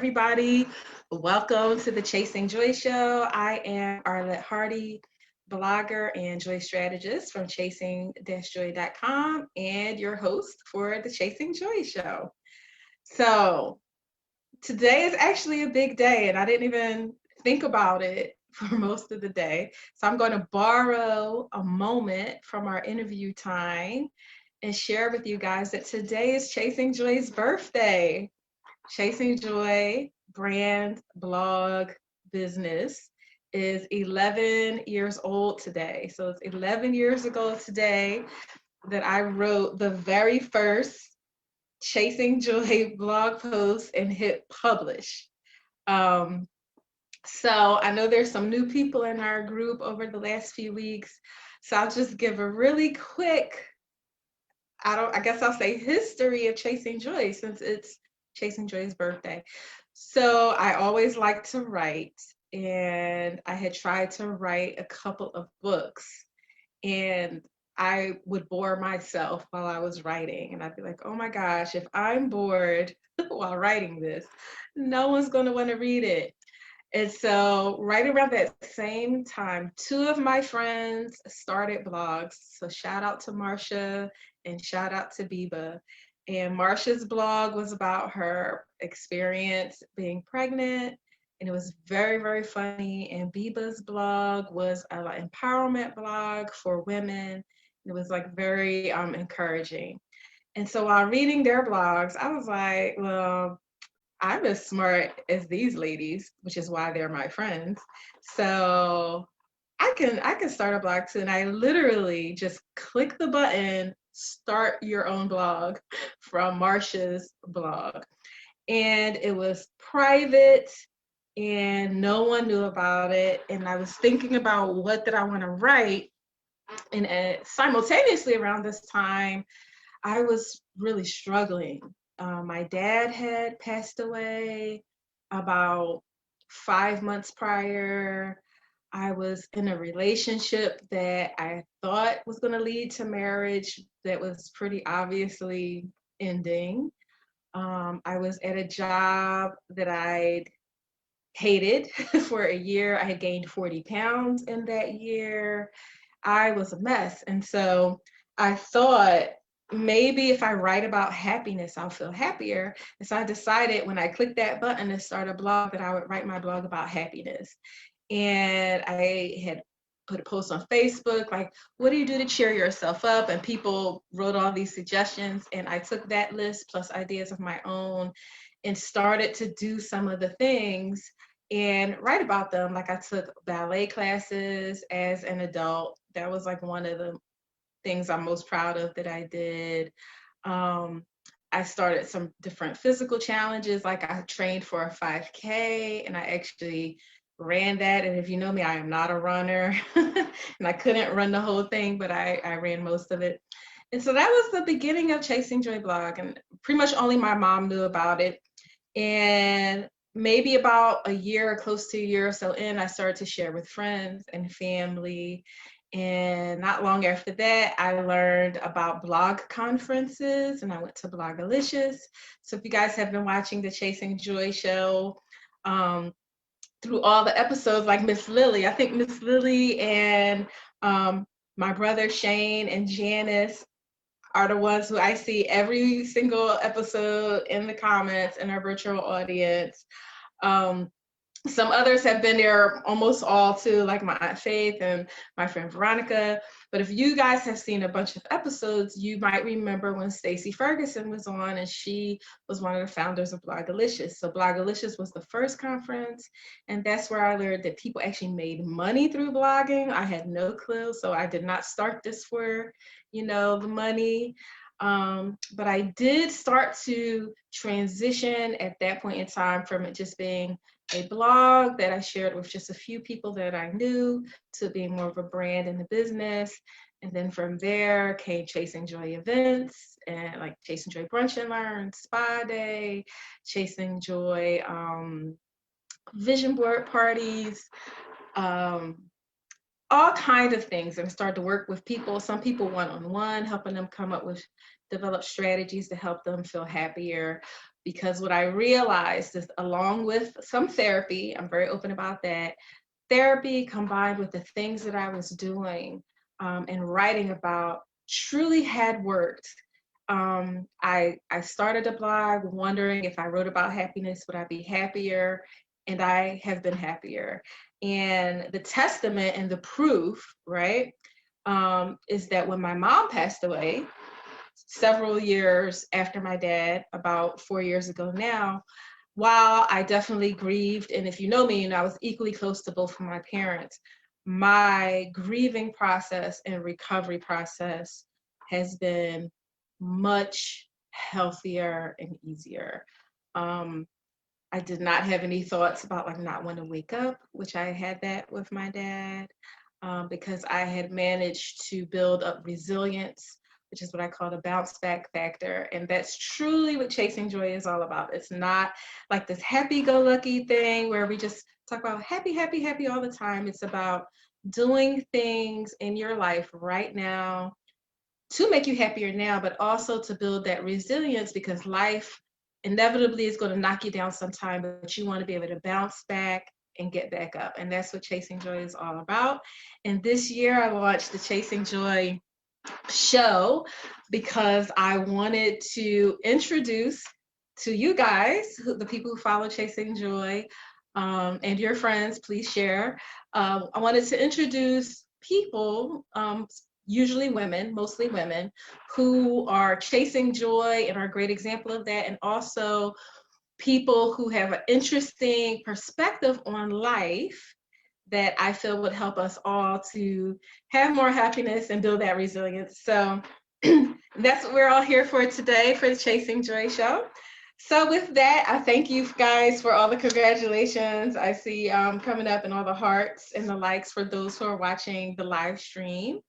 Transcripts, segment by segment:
everybody. Welcome to the Chasing Joy Show. I am ARHartie, blogger and joy strategist from chasing-joy.com and your host for the Chasing Joy Show. So today is actually a big day and I didn't even think about it for most of the day. So I'm going to borrow a moment from our interview time and share with you guys that today is Chasing Joy's birthday. Chasing Joy brand, blog, business is 11 years old today. So it's 11 years ago today that I wrote the very first Chasing Joy blog post and hit publish. So I know there's some new people in our group over the last few weeks. So I'll just give a really quick, I guess I'll say history of Chasing Joy since it's Chasing Joy's birthday. So I always like to write, and I had tried to write a couple of books, and I would bore myself while I was writing, and I'd be like, oh my gosh, if I'm bored while writing this, no one's going to want to read it. And so right around that same time, two of my friends started blogs. So shout out to Marcia and shout out to Biba. And Marcia's blog was about her experience being pregnant, and it was very, very funny. And Biba's blog was an empowerment blog for women. It was like very encouraging. And so while reading their blogs, I was like, well, I'm as smart as these ladies, which is why they're my friends. So I can start a blog too. And I literally just click the button, start your own blog from Marcia's blog. And it was private and no one knew about it. And I was thinking about what did I want to write. And simultaneously around this time, I was really struggling. My dad had passed away about 5 months prior. I was in a relationship that I thought was going to lead to marriage that was pretty obviously ending. I was at a job that I'd hated for a year. I had gained 40 pounds in that year. I was a mess. And so I thought maybe if I write about happiness, I'll feel happier. And so I decided when I clicked that button to start a blog that I would write my blog about happiness. And I had put a post on Facebook, like, what do you do to cheer yourself up? And people wrote all these suggestions. And I took that list plus ideas of my own and started to do some of the things and write about them. Like I took ballet classes as an adult. That was like one of the things I'm most proud of that I did. I started some different physical challenges. Like I trained for a 5K and I actually ran that. And if you know me, I am not a runner and I couldn't run the whole thing, but I ran most of it. And so that was the beginning of Chasing Joy blog. And pretty much only my mom knew about it. And maybe about a year or close to a year or so in, I started to share with friends and family. And not long after that, I learned about blog conferences and I went to Blogalicious. So if you guys have been watching the Chasing Joy show, through all the episodes, like Miss Lily, I think Miss Lily and my brother Shane and Janice are the ones who I see every single episode in the comments in our virtual audience. Some others have been there almost all too, like my Aunt Faith and my friend Veronica. But if you guys have seen a bunch of episodes, you might remember when Stacey Ferguson was on and she was one of the founders of Blogalicious. So Blogalicious was the first conference, and that's where I learned that people actually made money through blogging. I had no clue, so I did not start this for, the money. But I did start to transition at that point in time from it just being a blog that I shared with just a few people that I knew to being more of a brand in the business. And then from there came Chasing Joy events and like Chasing Joy Brunch and Learn, Spa Day, Chasing Joy vision board parties, all kinds of things, and started to work with people, some people one-on-one, helping them come up with develop strategies to help them feel happier. because what I realized is, along with some therapy, I'm very open about that, therapy combined with the things that I was doing and writing about truly had worked. I started a blog wondering if I wrote about happiness, would I be happier? And I have been happier. And the testament and the proof, right, is that when my mom passed away, several years after my dad, about 4 years ago now, while I definitely grieved, and if you know me, I was equally close to both of my parents, my grieving process and recovery process has been much healthier and easier. I did not have any thoughts about like not wanting to wake up, which I had that with my dad, because I had managed to build up resilience, which is what I call the bounce back factor. And that's truly what Chasing Joy is all about. It's not like this happy-go-lucky thing where we just talk about happy, happy, happy all the time. It's about doing things in your life right now to make you happier now, but also to build that resilience, because life inevitably is going to knock you down sometime, but you want to be able to bounce back and get back up. And that's what Chasing Joy is all about. And this year I launched the Chasing Joy show because I wanted to introduce to you guys, the people who follow Chasing Joy, and your friends, please share. I wanted to introduce people, usually women, mostly women, who are chasing joy and are a great example of that, and also people who have an interesting perspective on life that I feel would help us all to have more happiness and build that resilience. So that's what we're all here for today for the Chasing Joy show. So with that, I thank you guys for all the congratulations I see coming up, and all the hearts and the likes for those who are watching the live stream.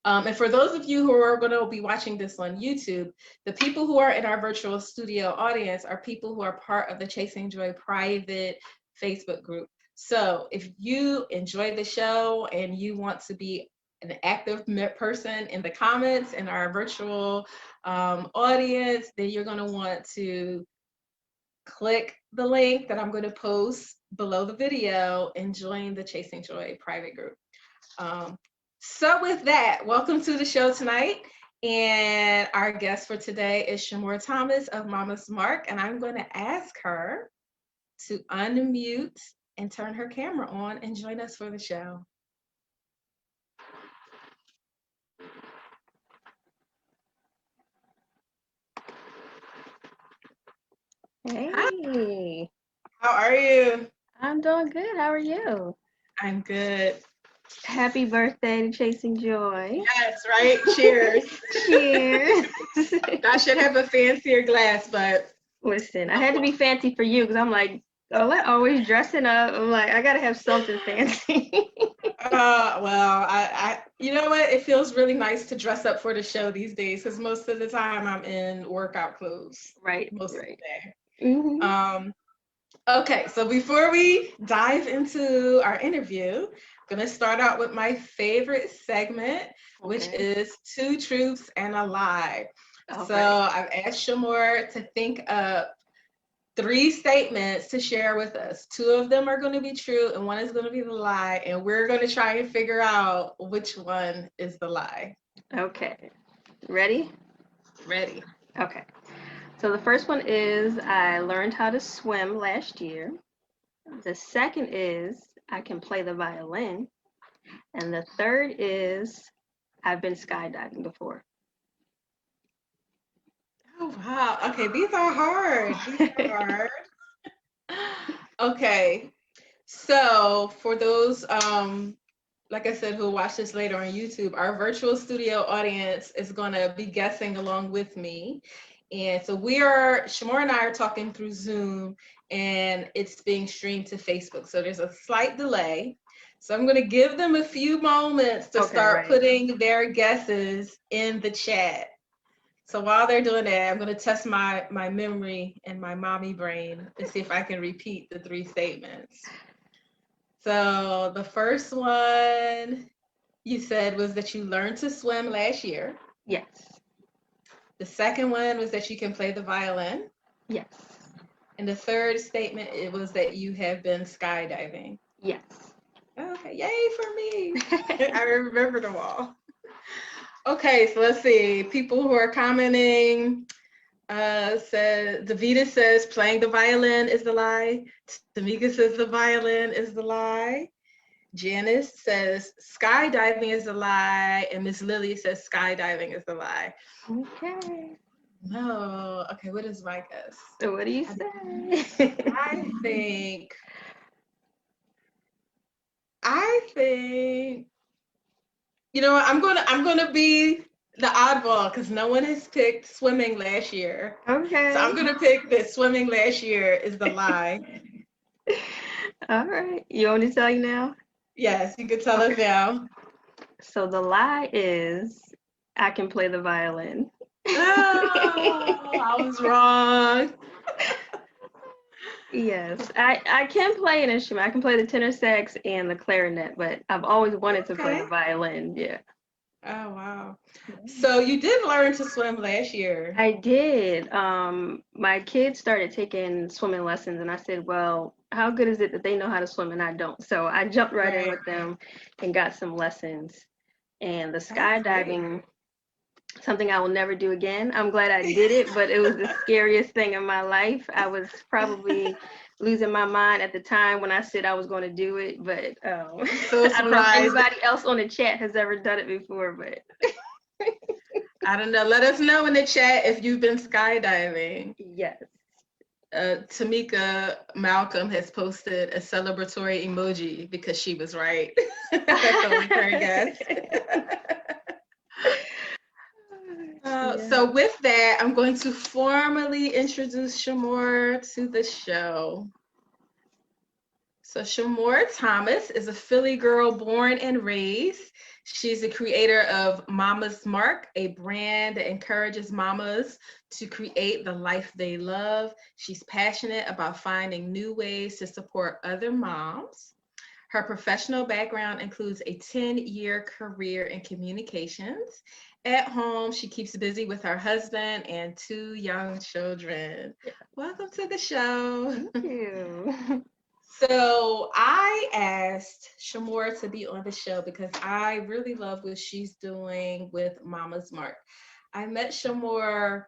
And for those of you who are going to be watching this on YouTube, the people who are in our virtual studio audience are people who are part of the Chasing Joy private Facebook group. So if you enjoy the show and you want to be an active person in the comments in our virtual audience, then you're going to want to click the link that I'm going to post below the video and join the Chasing Joy private group. So with that, welcome to the show tonight. And our guest for today is Chamor Thomas of Mama's Mark. And I'm going to ask her to unmute and turn her camera on and join us for the show. Hey. Hi. How are you? I'm doing good. How are you? I'm good. Happy birthday to Chasing Joy. Yes, right? Cheers. Cheers. I should have a fancier glass, but Listen, I had to be fancy for you because I'm like, Olette always dressing up. I'm like, I gotta have something fancy. well, you know what? It feels really nice to dress up for the show these days, because most of the time I'm in workout clothes. Right. Most right. of the day. Mm-hmm. Okay, so before we dive into our interview, I'm gonna start out with my favorite segment, which is Two Truths and a Lie. Okay. So I've asked Chamor to think of 3 statements to share with us. 2 of them are going to be true and 1 is going to be the lie, and we're going to try and figure out which one is the lie. Okay. Ready? Ready. Okay. So the first one is I learned how to swim last year. The second is I can play the violin. And the third is I've been skydiving before. Oh, wow. Okay, these are hard. These are hard. Okay. So for those, like I said, who watch this later on YouTube, our virtual studio audience is going to be guessing along with me. And so Chamor and I are talking through Zoom, and it's being streamed to Facebook. So there's a slight delay. So I'm going to give them a few moments to start putting their guesses in the chat. So while they're doing that, I'm going to test my memory and my mommy brain to see if I can repeat the 3 statements. So the first one you said was that you learned to swim last year. Yes. The second one was that you can play the violin. Yes. And the third statement, it was that you have been skydiving. Yes. Okay, yay for me. I remember them all. Okay, so let's see. People who are commenting said, Davida says playing the violin is the lie. Tamika says the violin is the lie. Janice says skydiving is a lie. And Miss Lily says skydiving is the lie. Okay. No. Okay, what is my guess? So what do you say? I think, you know what, I'm gonna be the oddball because no one has picked swimming last year. Okay. So I'm gonna pick that swimming last year is the lie. All right. You want me to tell you now? Yes, you can tell us now. So the lie is I can play the violin. Oh, I was wrong. Yes, I can play an instrument. I can play the tenor sax and the clarinet, but I've always wanted to play Okay. the violin. Yeah. Oh, wow. So you did learn to swim last year. I did. My kids started taking swimming lessons, and I said, well, how good is it that they know how to swim and I don't? So I jumped right in with them and got some lessons. And the skydiving, something I will never do again. I'm glad I did it, but it was the scariest thing in my life. I was probably losing my mind at the time when I said I was going to do it, but So I don't know if anybody else on the chat has ever done it before, but I don't know. Let us know in the chat if you've been skydiving. yes. Tamika Malcolm has posted a celebratory emoji because she was right. With her guess. So with that, I'm going to formally introduce Chamor to the show. So Chamor Thomas is a Philly girl born and raised. She's the creator of Mama's Mark, a brand that encourages mamas to create the life they love. She's passionate about finding new ways to support other moms. Her professional background includes a 10-year career in communications. At home, she keeps busy with her husband and 2 young children. Welcome to the show. Thank you. So I asked Chamor to be on the show because I really love what she's doing with Mama's Mark. I met Chamor,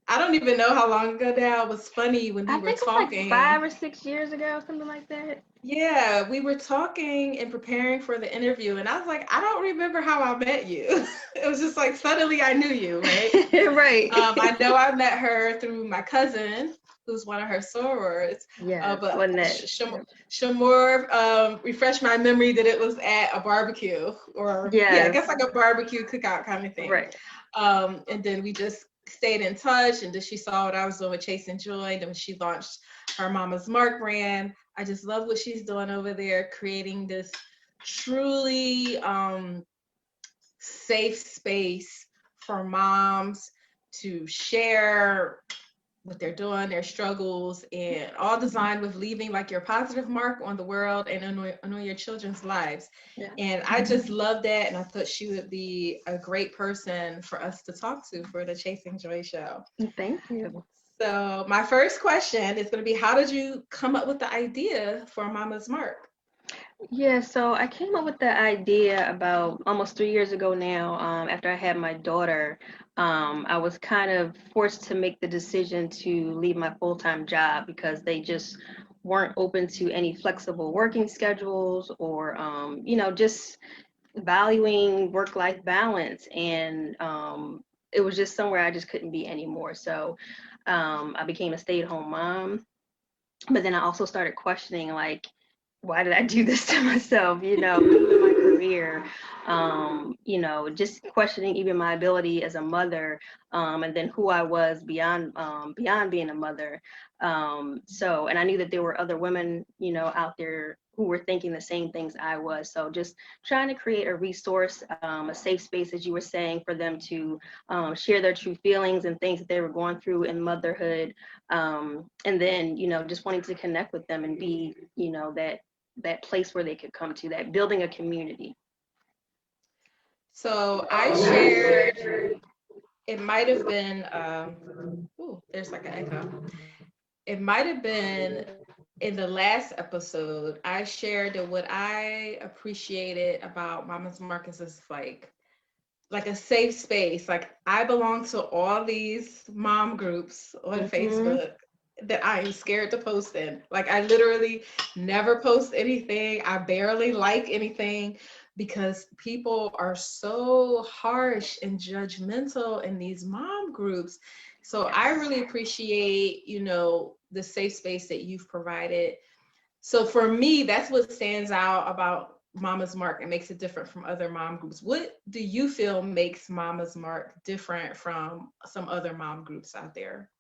I don't even know how long ago now. It was funny when we were talking. Like 5 or 6 years ago, something like that. Yeah, we were talking and preparing for the interview, and I was like, I don't remember how I met you. It was just like suddenly I knew you, right? Right. I know I met her through my cousin, who's one of her sorors. Yeah, But Lynette. Chamor refreshed my memory that it was at a barbecue, or yeah, I guess like a barbecue cookout kind of thing. Right. And then we just stayed in touch, and then she saw what I was doing with Chase and Joy, and then she launched her Mama's Mark brand. I just love what she's doing over there, creating this truly safe space for moms to share what they're doing, their struggles, and all designed with leaving like your positive mark on the world and on your children's lives. Yeah. And I just love that, and I thought she would be a great person for us to talk to for the Chasing Joy show. Thank you. So my first question is going to be, how did you come up with the idea for Mama's Mark? Yeah, so I came up with the idea about almost 3 years ago now. After I had my daughter, I was kind of forced to make the decision to leave my full-time job because they just weren't open to any flexible working schedules or, just valuing work-life balance. And it was just somewhere I just couldn't be anymore. So I became a stay-at-home mom. But then I also started questioning, like, why did I do this to myself? My career, just questioning even my ability as a mother, and then who I was beyond being a mother. And I knew that there were other women, out there who were thinking the same things I was. So just trying to create a resource, a safe space, as you were saying, for them to share their true feelings and things that they were going through in motherhood. And then, just wanting to connect with them and be, that place where they could come to, that building a community. So I shared, it might have been, there's like an echo. it might have been in the last episode, I shared that what I appreciated about Mama's Marcus is like a safe space. Like I belong to all these mom groups on Mm-hmm. Facebook that I am scared to post in. Like I literally never post anything. I barely like anything because people are so harsh and judgmental in these mom groups. So I Yes. really appreciate, the safe space that you've provided. So for me, that's what stands out about Mama's Mark and makes it different from other mom groups. What do you feel makes Mama's Mark different from some other mom groups out there?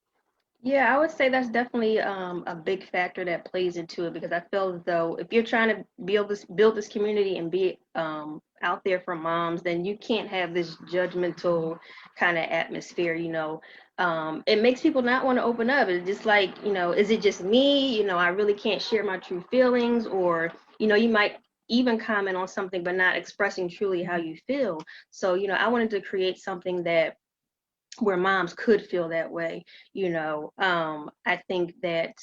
Yeah, I would say that's definitely a big factor that plays into it because I feel as though if you're trying to build this community and be out there for moms, then you can't have this judgmental kind of atmosphere. It makes people not want to open up. It's just like, is it just me? I really can't share my true feelings, or you might even comment on something but not expressing truly how you feel. So I wanted to create something that where moms could feel that way. I think that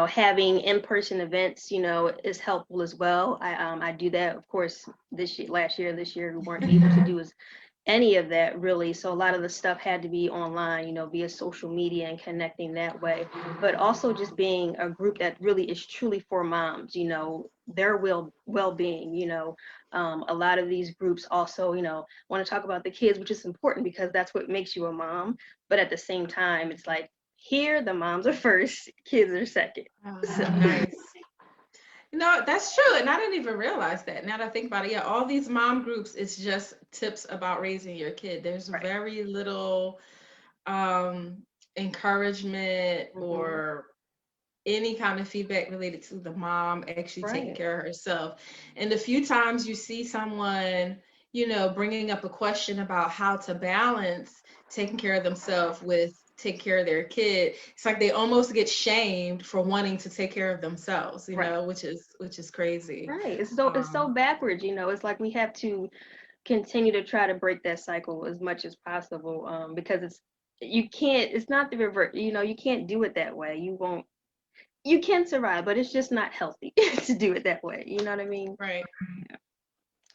having in-person events is helpful as well. I do that, of course, this year we weren't able to do any of that really. So a lot of the stuff had to be online, via social media and connecting that way. But also just being a group that really is truly for moms, their well-being. A lot of these groups also, want to talk about the kids, which is important because that's what makes you a mom. But at the same time, it's like here the moms are first, kids are second. So Nice. That's true. And I didn't even realize that. Now that I think about it, yeah, all these mom groups, it's just tips about raising your kid. There's right. very little um, encouragement Hmm. or any kind of feedback related to the mom actually taking Right. care of herself. And the few times you see someone, bringing up a question about how to balance taking care of themselves with taking care of their kid, it's like they almost get shamed for wanting to take care of themselves, Right. which is crazy. Right. It's so backwards. It's like we have to continue to try to break that cycle as much as possible. Because you can't. It's not the revert. You can't do it that way. You can survive, but it's just not healthy to do it that way. You know what I mean? Right.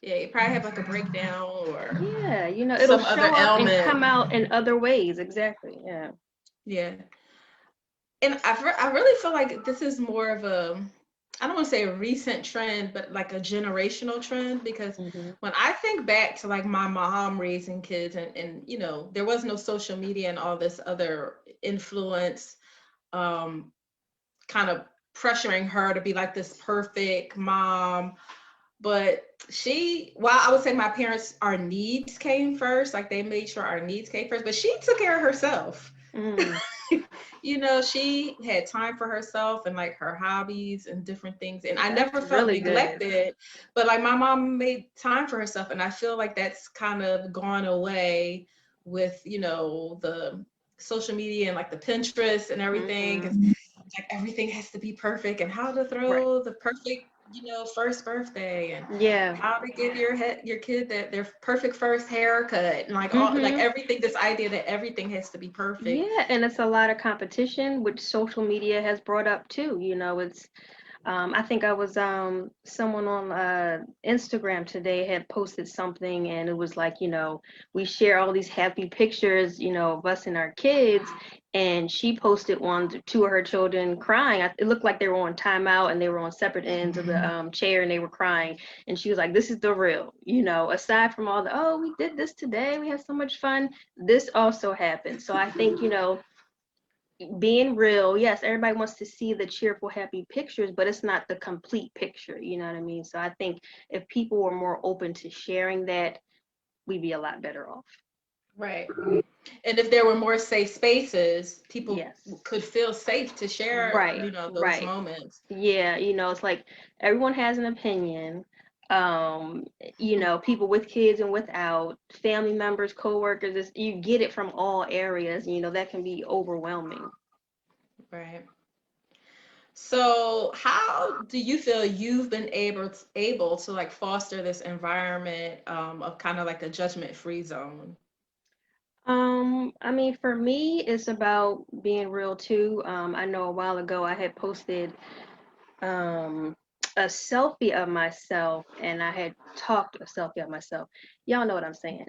Yeah, you probably have like a breakdown or Yeah. It'll some other show up and ailment. come out in other ways. Exactly. Yeah. Yeah. And I really feel like this is more of I don't want to say a recent trend, but like a generational trend, because Hmm. when I think back to like my mom raising kids and there was no social media and all this other influence, um, kind of pressuring her to be like this perfect mom. But while I would say my parents, our needs came first, like they made sure our needs came first, but she took care of herself. Mm, She had time for herself and like her hobbies and different things. And I that's never felt really good. neglected, but like my mom made time for herself. And I feel like that's kind of gone away with, the social media and like the Pinterest and everything. 'Cause Hmm. like everything has to be perfect and how to Right. throw the perfect, first birthday and Yeah. how to give your kid their perfect first haircut and like all like Hmm. everything, this idea that everything has to be perfect. Yeah, and it's a lot of competition, which social media has brought up too. It's I think I was someone on Instagram today had posted something, and it was like, we share all these happy pictures, of us and our kids, and she posted one to two of her children crying. It looked like they were on timeout and they were on separate ends of the chair and they were crying, and she was like, "This is the real, aside from all the, oh, we did this today, we had so much fun. This also happened." So I think, being real, yes, everybody wants to see the cheerful, happy pictures, but it's not the complete picture. You know what I mean? So I think if people were more open to sharing that, we'd be a lot better off. Right. And if there were more safe spaces, people Yes. could feel safe to share, Right. those Right. moments. Yeah. It's like everyone has an opinion. Um, people with kids and without, family members, coworkers, you get it from all areas. That can be overwhelming. Right. So, how do you feel you've been able to like foster this environment of kind of like a judgment-free zone? I mean, for me, it's about being real too. I know a while ago I had posted um a selfie of myself, and I had talked a selfie of myself. Y'all know what I'm saying.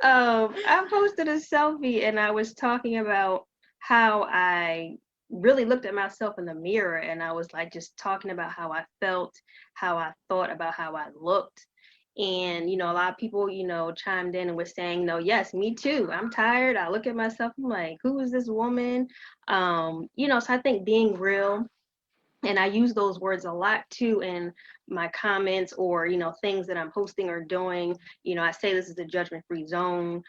I posted a selfie and I was talking about how I really looked at myself in the mirror, and I was like just talking about how I felt, how I thought about how I looked. And, a lot of people, chimed in and were saying, no, yes, me too. I'm tired. I look at myself, I'm like, who is this woman? So I think being real, and I use those words a lot too in my comments, or things that I'm posting or doing. I say this is a judgment-free zone.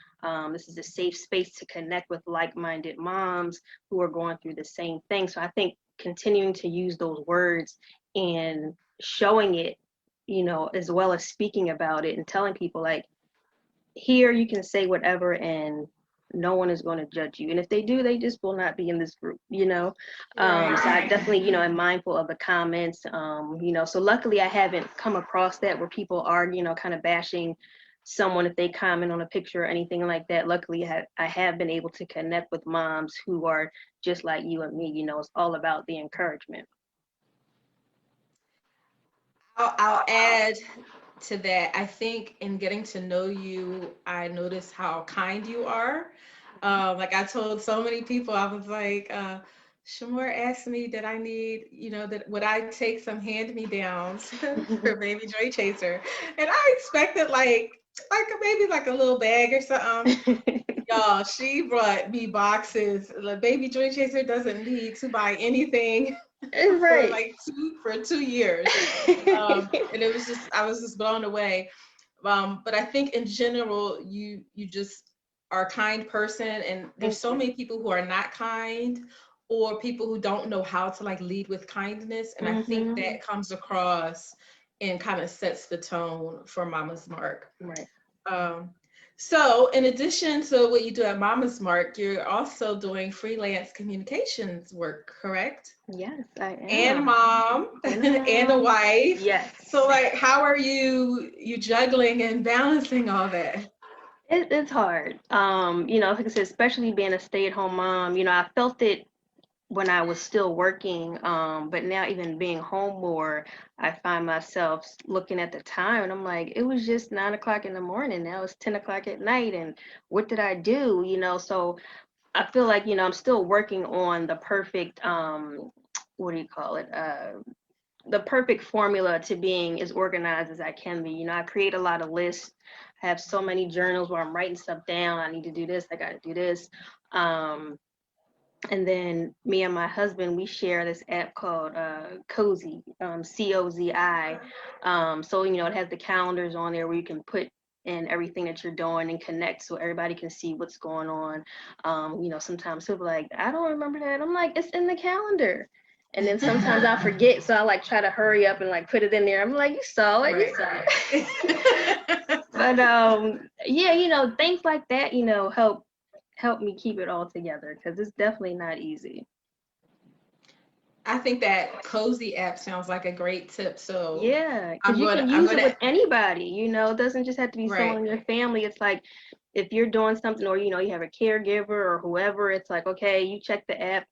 This is a safe space to connect with like-minded moms who are going through the same thing. So I think continuing to use those words and showing it, as well as speaking about it and telling people, like, here you can say whatever and no one is going to judge you, and if they do, they just will not be in this group. So I Right. definitely am mindful of the comments. So luckily I haven't come across that where people are kind of bashing someone if they comment on a picture or anything like that. Luckily I have been able to connect with moms who are just like you and me. It's all about the encouragement. I'll add to that. I think in getting to know you, I noticed how kind you are. Like I told so many people, I was like, Chamor asked me that I need, that would I take some hand-me-downs for baby Joy Chaser, and I expected like maybe like a little bag or something. Y'all, she brought me boxes. The baby Joy Chaser doesn't need to buy anything for Right. like 2 years. And it was just, I was just blown away. But I think in general, you just are a kind person, and there's Thank so you. many people who are not kind, or people who don't know how to like lead with kindness, and I think Hmm. that comes across and kind of sets the tone for Mama's Mark. Right. Um, so, in addition to what you do at Mama's Mark, you're also doing freelance communications work, correct? Yes, I And a am. mom And a and a mom. wife. Yes. So, like, how are you juggling and balancing all that? It's hard. Like I said, especially being a stay-at-home mom, I felt it when I was still working. But now even being home more, I find myself looking at the time and I'm like, it was just 9 o'clock in the morning. Now it's 10 o'clock at night. And what did I do? So I feel like, I'm still working on the perfect, what do you call it? The perfect formula to being as organized as I can be. I create a lot of lists. I have so many journals where I'm writing stuff down. I need to do this. I got to do this. Um, and then me and my husband, we share this app called Cozy, COZI. So, it has the calendars on there where you can put in everything that you're doing and connect so everybody can see what's going on. Sometimes people are like, I don't remember that. I'm like, it's in the calendar. And then sometimes I forget. So I like try to hurry up and like put it in there. I'm like, you saw it, you Right. saw it. But yeah, things like that, help me keep it all together because it's definitely not easy. I think that Cozy app sounds like a great tip. So Yeah, because you can I'm use it gonna with anybody, it doesn't just have to be someone right. in your family. It's like if you're doing something or, you have a caregiver or whoever, it's like, okay, you check the app.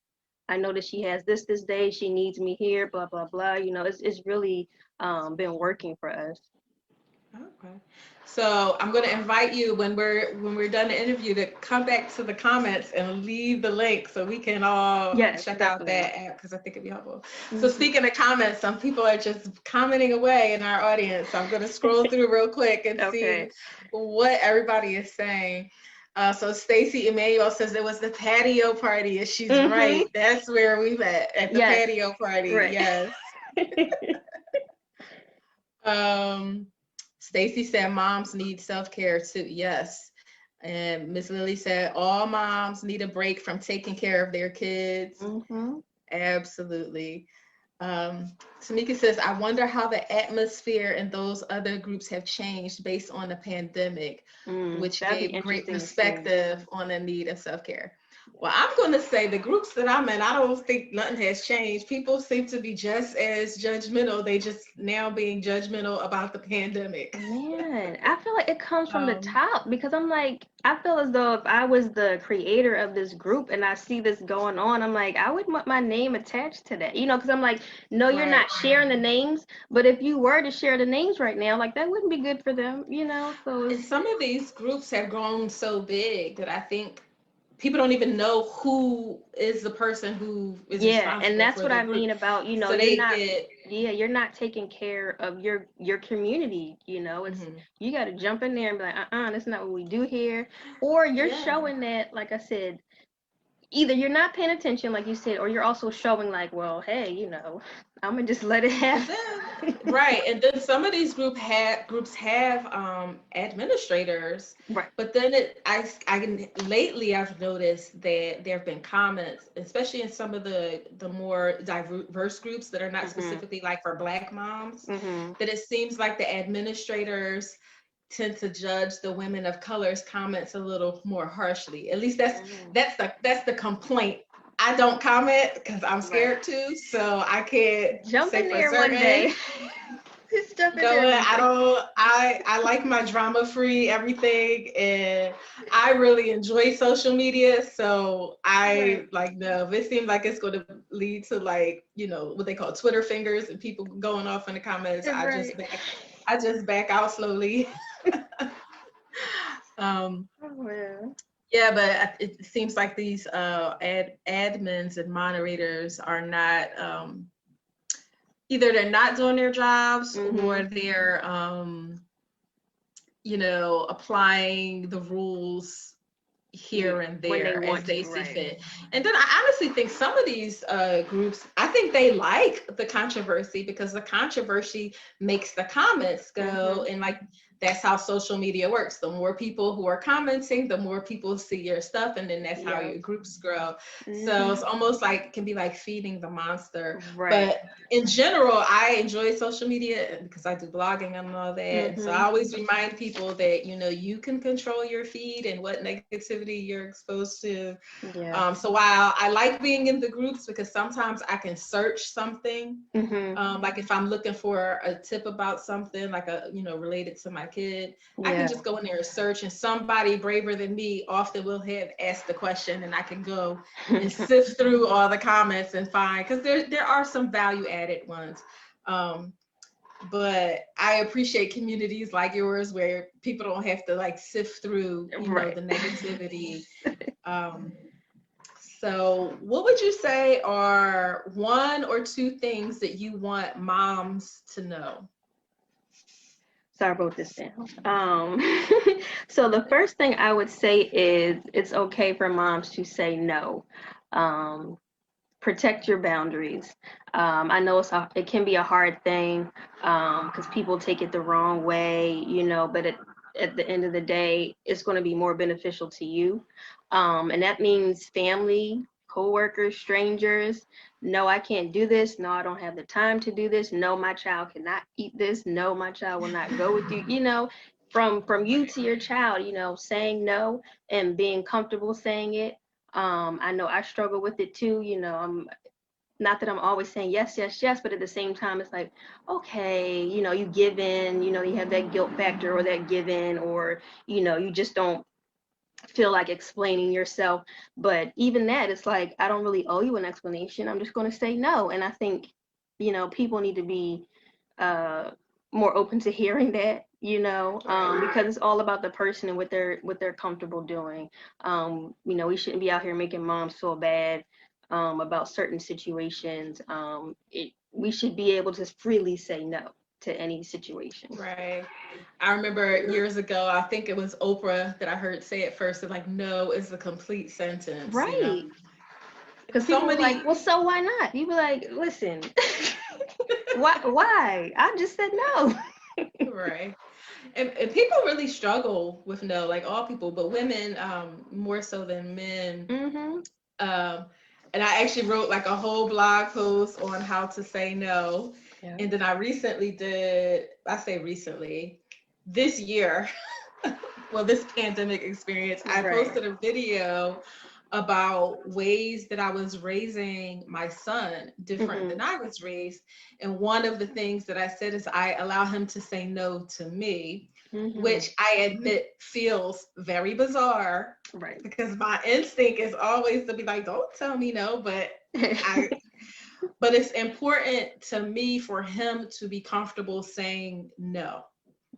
I know that she has this day. She needs me here, blah, blah, blah. It's really been working for us. Okay. So I'm going to invite you when we're done the interview to come back to the comments and leave the link so we can all Yes, check out definitely. that app because I think it'd be helpful. So Hmm. speaking of comments, some people are just commenting away in our audience. So I'm going to scroll through real quick and see Okay. what everybody is saying. So Stacy Emmanuel says it was the patio party, and she's Hmm. right. That's where we met, at the Yes, patio party. right. Yes. Um, Stacy said moms need self-care too. Yes. And Miss Lily said all moms need a break from taking care of their kids. Hmm. Absolutely. Tamika says, I wonder how the atmosphere in those other groups have changed based on the pandemic, which That'd be gave great interesting to see. perspective on the need of self-care. Well, I'm going to say the groups that I'm in, I don't think nothing has changed. People seem to be just as judgmental. They just now being judgmental about the pandemic. Man, I feel like it comes from the Um, top because I'm like, I feel as though if I was the creator of this group and I see this going on, I'm like, I wouldn't want my name attached to that, because I'm like, no, you're right. not sharing the names, but if you were to share the names right now, like that wouldn't be good for them. So And it's, some of these groups have grown so big that I think people don't even know who is the person who is yeah, and responsible that's for what the I group. mean about, So they're they not, get, yeah, you're not taking care of your community. It's, mhm. you got to jump in there and be like, that's not what we do here. Or you're Yeah. showing that, like I said, either you're not paying attention, like you said, or you're also showing like, well, hey, I'm gonna just let it And happen. then, right, and then some of these groups have administrators, Right. but then lately I've noticed that there have been comments, especially in some of the more diverse groups that are not Mhm. specifically like for Black moms, Mhm. that it seems like the administrators tend to judge the women of color's comments a little more harshly. At least Mm. that's the complaint. I don't comment because I'm Right. scared to, so I can't Jump say in for there one certain. day. Just jump You in know there what? one day. I like my drama free everything, and I really enjoy social media. So Right. I like, no, if it seems like it's going to lead to, like, what they call Twitter fingers and people going off in the comments, Right. I just back out slowly. um Oh, well. yeah, but it seems like these admins and moderators are not, either they're not doing their jobs, or Mhm. they're applying the rules Yeah. here and When they there as want they to, see right. fit. And then I honestly think some of these groups, I think they like the controversy because the controversy makes the comments go, Mhm. and like that's how social media works. The more people who are commenting, the more people see your stuff, and then that's how Yeah. your groups grow. So it's Mhm. almost like, can be like feeding the monster. Right. But in general, I enjoy social media because I do blogging and all that. And so I Mhm. always remind people that, you can control your feed and what negativity you're exposed to. Yeah. So while I like being in the groups because sometimes I can search something, Mhm. like if I'm looking for a tip about something, like related to my kid, I can Yeah. just go in there and search, and somebody braver than me often will have asked the question, and I can go and sift through all the comments and find, because there are some value added ones. Um, but I appreciate communities like yours where people don't have to like sift through, Right. the negativity. Um, so what would you say are one or two things that you want moms to know? So I wrote this down. So the first thing I would say is it's okay for moms to say no. Um, Protect your boundaries. I know it can be a hard thing because people take it the wrong way, but at the end of the day, it's going to be more beneficial to you. And that means family, coworkers, strangers. No, I can't do this. No, I don't have the time to do this. No, my child cannot eat this. No, my child will not go with you. From you to your child, saying no and being comfortable saying it. I know I struggle with it too. I'm not that I'm always saying yes, yes, yes, but at the same time, it's like, okay, you give in, you have that guilt factor or that give in, or, you just don't feel like explaining yourself. But even that, it's like, I don't really owe you an explanation. I'm just going to say no. And I think, people need to be uh, more open to hearing that, Right. because it's all about the person and what they're comfortable doing. We shouldn't be out here making moms feel bad about certain situations. We should be able to freely say no to any situation. Right. I remember years ago, I think it was Oprah that I heard say it first, that like no is a complete sentence. Right. Because So people were like, many, well, so why not? You be like, listen, why? I just said no. right. And people really struggle with no, like all people, but women more so than men. Mm-hmm. Um, and I actually wrote like a whole blog post on how to say no. Yeah. And then I say recently, this year, well, this pandemic experience, I Right. posted a video about ways that I was raising my son different than I was raised. And one of the things that I said is I allow him to say no to me, which I admit feels very bizarre. Right. Because my instinct is always to be like, don't tell me no, but but it's important to me for him to be comfortable saying no.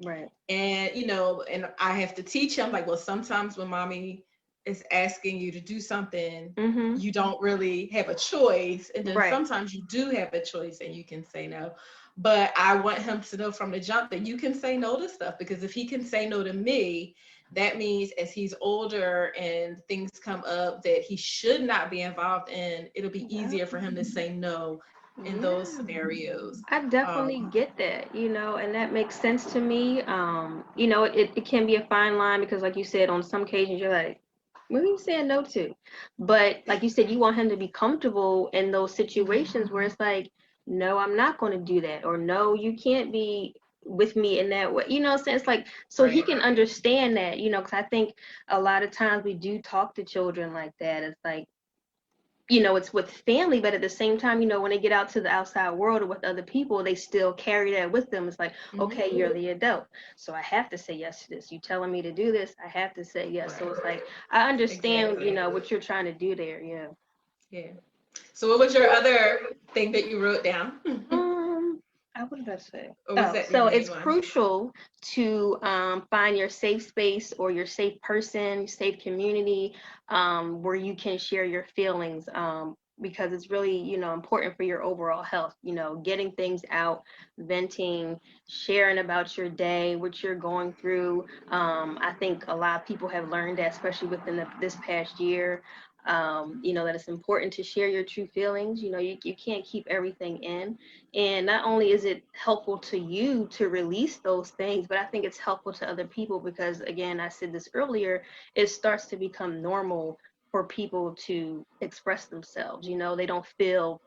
Right. And, and I have to teach him, like, well, sometimes when mommy is asking you to do something, you don't really have a choice. And then sometimes you do have a choice and you can say no. But I want him to know from the jump that you can say no to stuff, because if he can say no to me, that means as he's older and things come up that he should not be involved in, it'll be easier for him to say no in those scenarios. I definitely get that, and that makes sense to me. It can be a fine line because, like you said, on some occasions you're like, what are you saying no to? But like you said, you want him to be comfortable in those situations where it's like, no, I'm not going to do that, or no, you can't be with me in that way. So it's like, so he can understand that, because I think a lot of times we do talk to children like that. It's like, it's with family, but at the same time, when they get out to the outside world or with other people, they still carry that with them. It's like, okay, you're the adult, so I have to say yes to this. You telling me to do this, I have to say yes. So it's like, I understand, what you're trying to do there. Yeah. So what was your other thing that you wrote down? What did I say? So it's crucial to find your safe space or your safe person, safe community, where you can share your feelings, because it's really, important for your overall health, getting things out, venting, sharing about your day, what you're going through. I think a lot of people have learned that, especially within this past year, that it's important to share your true feelings. You can't keep everything in. And not only is it helpful to you to release those things, but I think it's helpful to other people because, again, I said this earlier, it starts to become normal for people to express themselves. They don't feel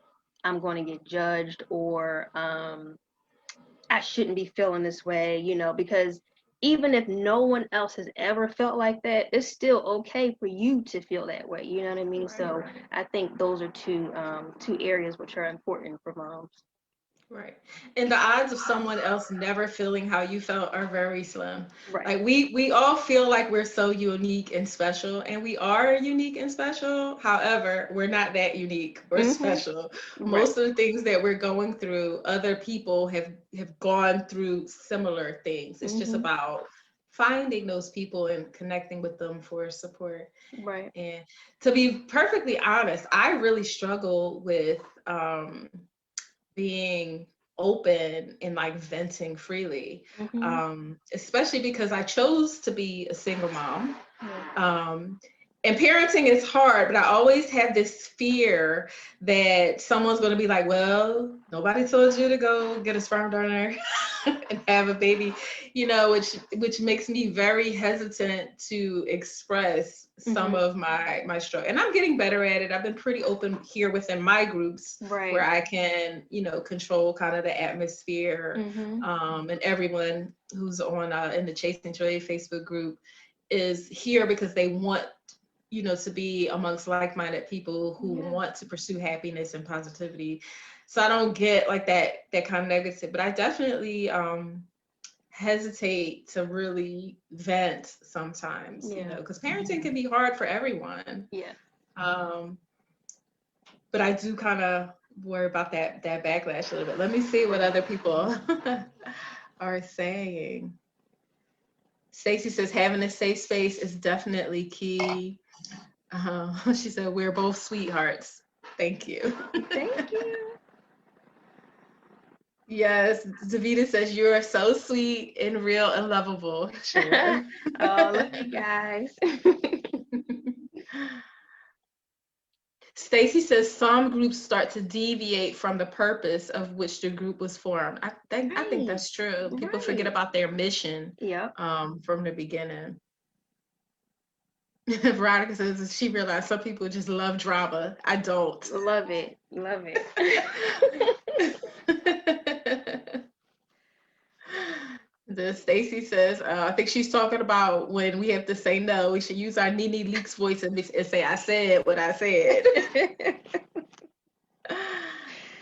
I'm going to get judged, or I shouldn't be feeling this way, because even if no one else has ever felt like that, it's still okay for you to feel that way. You know what I mean? So I think those are two areas which are important for moms. Right. And the odds of someone else never feeling how you felt are very slim. Right. Like we all feel like we're so unique and special, and we are unique and special. However, we're not that unique or special. Most of the things that we're going through, other people have gone through similar things. It's just about finding those people and connecting with them for support. Right. And to be perfectly honest, I really struggle with being open and like venting freely, especially because I chose to be a single mom. And parenting is hard, but I always have this fear that someone's going to be like, well, nobody told you to go get a sperm donor and have a baby, which makes me very hesitant to express some of my struggle. And I'm getting better at it. I've been pretty open here within my groups where I can, control kind of the atmosphere. And everyone who's on in the Chasing Joy Facebook group is here because they want to be amongst like-minded people who want to pursue happiness and positivity. So I don't get like that kind of negative, but I definitely hesitate to really vent sometimes, because parenting can be hard for everyone. But I do kind of worry about that backlash a little bit. Let me see what other people are saying. Stacy says having a safe space is definitely key. She said, we're both sweethearts. Thank you. Thank you. Yes, Davida says, you are so sweet and real and lovable. Sure. Oh, love you guys. Stacy says some groups start to deviate from the purpose of which the group was formed. I think that's true. People forget about their mission from the beginning. Veronica says she realized some people just love drama. I don't. Love it. Love it. The Stacy says, I think she's talking about when we have to say no, we should use our Nene Leakes voice and say, I said what I said.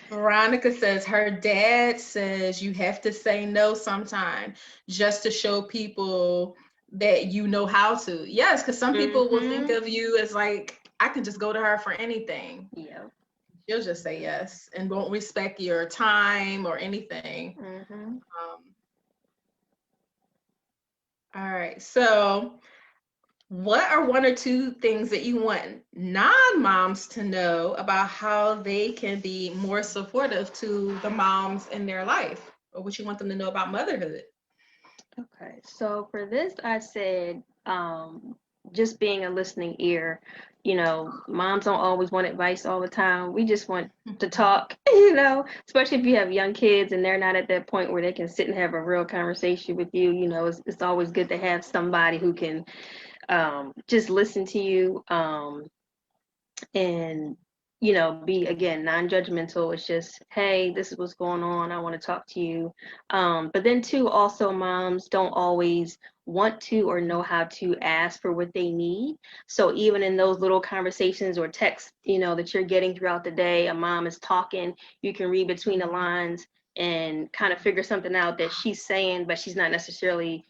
Veronica says her dad says you have to say no sometime just to show people that you know how to. Yes, because some people will think of you as like, I can just go to her for anything. Yeah. She'll just say yes and won't respect your time or anything. All right, so what are one or two things that you want non-moms to know about how they can be more supportive to the moms in their life, or what you want them to know about motherhood? Okay, so for this, I said just being a listening ear. You know, moms don't always want advice all the time. We just want to talk, especially if you have young kids and they're not at that point where they can sit and have a real conversation with you. It's always good to have somebody who can just listen to you and be again non-judgmental. It's just, hey, this is what's going on, I want to talk to you. But then too, also moms don't always want to or know how to ask for what they need. So even in those little conversations or texts that you're getting throughout the day, a mom is talking, you can read between the lines and kind of figure something out that she's saying, but she's not necessarily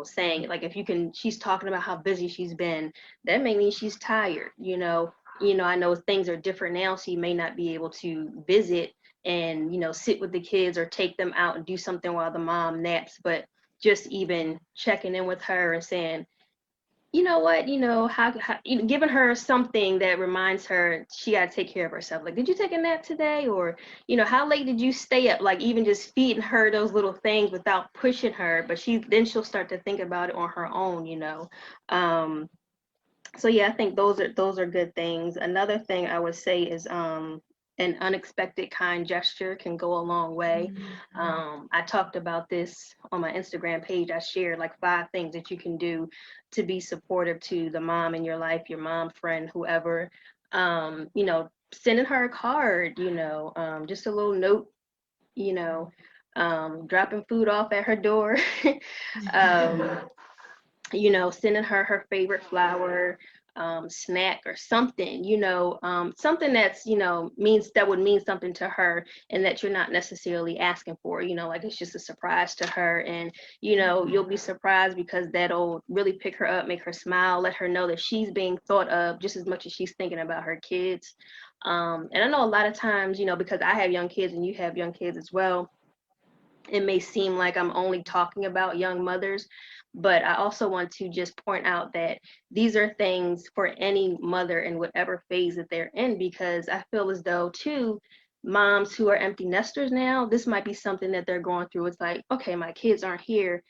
saying it. Like if she's talking about how busy she's been, that may mean she's tired. I know things are different now, so you may not be able to visit and, sit with the kids or take them out and do something while the mom naps, but just even checking in with her and saying, you know what, how giving her something that reminds her she got to take care of herself. Like, did you take a nap today? Or, how late did you stay up? Like even just feeding her those little things without pushing her, but she'll start to think about it on her own. So yeah, I think those are good things. Another thing I would say is an unexpected kind gesture can go a long way. I talked about this on my Instagram page. I shared like 5 things that you can do to be supportive to the mom in your life, your mom, friend, whoever. Sending her a card, just a little note, dropping food off at her door. um, sending her favorite flower, snack or something, something that's, would mean something to her and that you're not necessarily asking for, like it's just a surprise to her. And, you'll be surprised because that'll really pick her up, make her smile, let her know that she's being thought of just as much as she's thinking about her kids. And I know a lot of times, because I have young kids and you have young kids as well, it may seem like I'm only talking about young mothers, but I also want to just point out that these are things for any mother in whatever phase that they're in, because I feel as though too, moms who are empty nesters now, this might be something that they're going through. It's like, okay, my kids aren't here.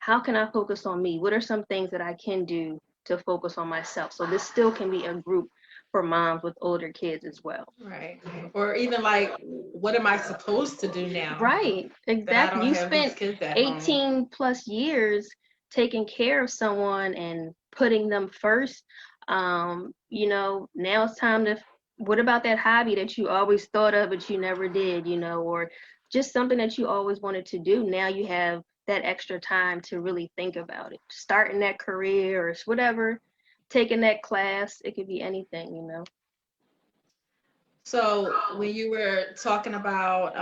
How can I focus on me? What are some things that I can do to focus on myself? So this still can be a group for moms with older kids as well. Right. Or even like, what am I supposed to do now? Right, That I exactly. don't You have these spent kids at 18 home. plus years taking care of someone and putting them first. Now it's time to, what about that hobby that you always thought of but you never did, or just something that you always wanted to do. Now you have that extra time to really think about it. Starting that career or whatever, taking that class, it could be anything. So when you were talking about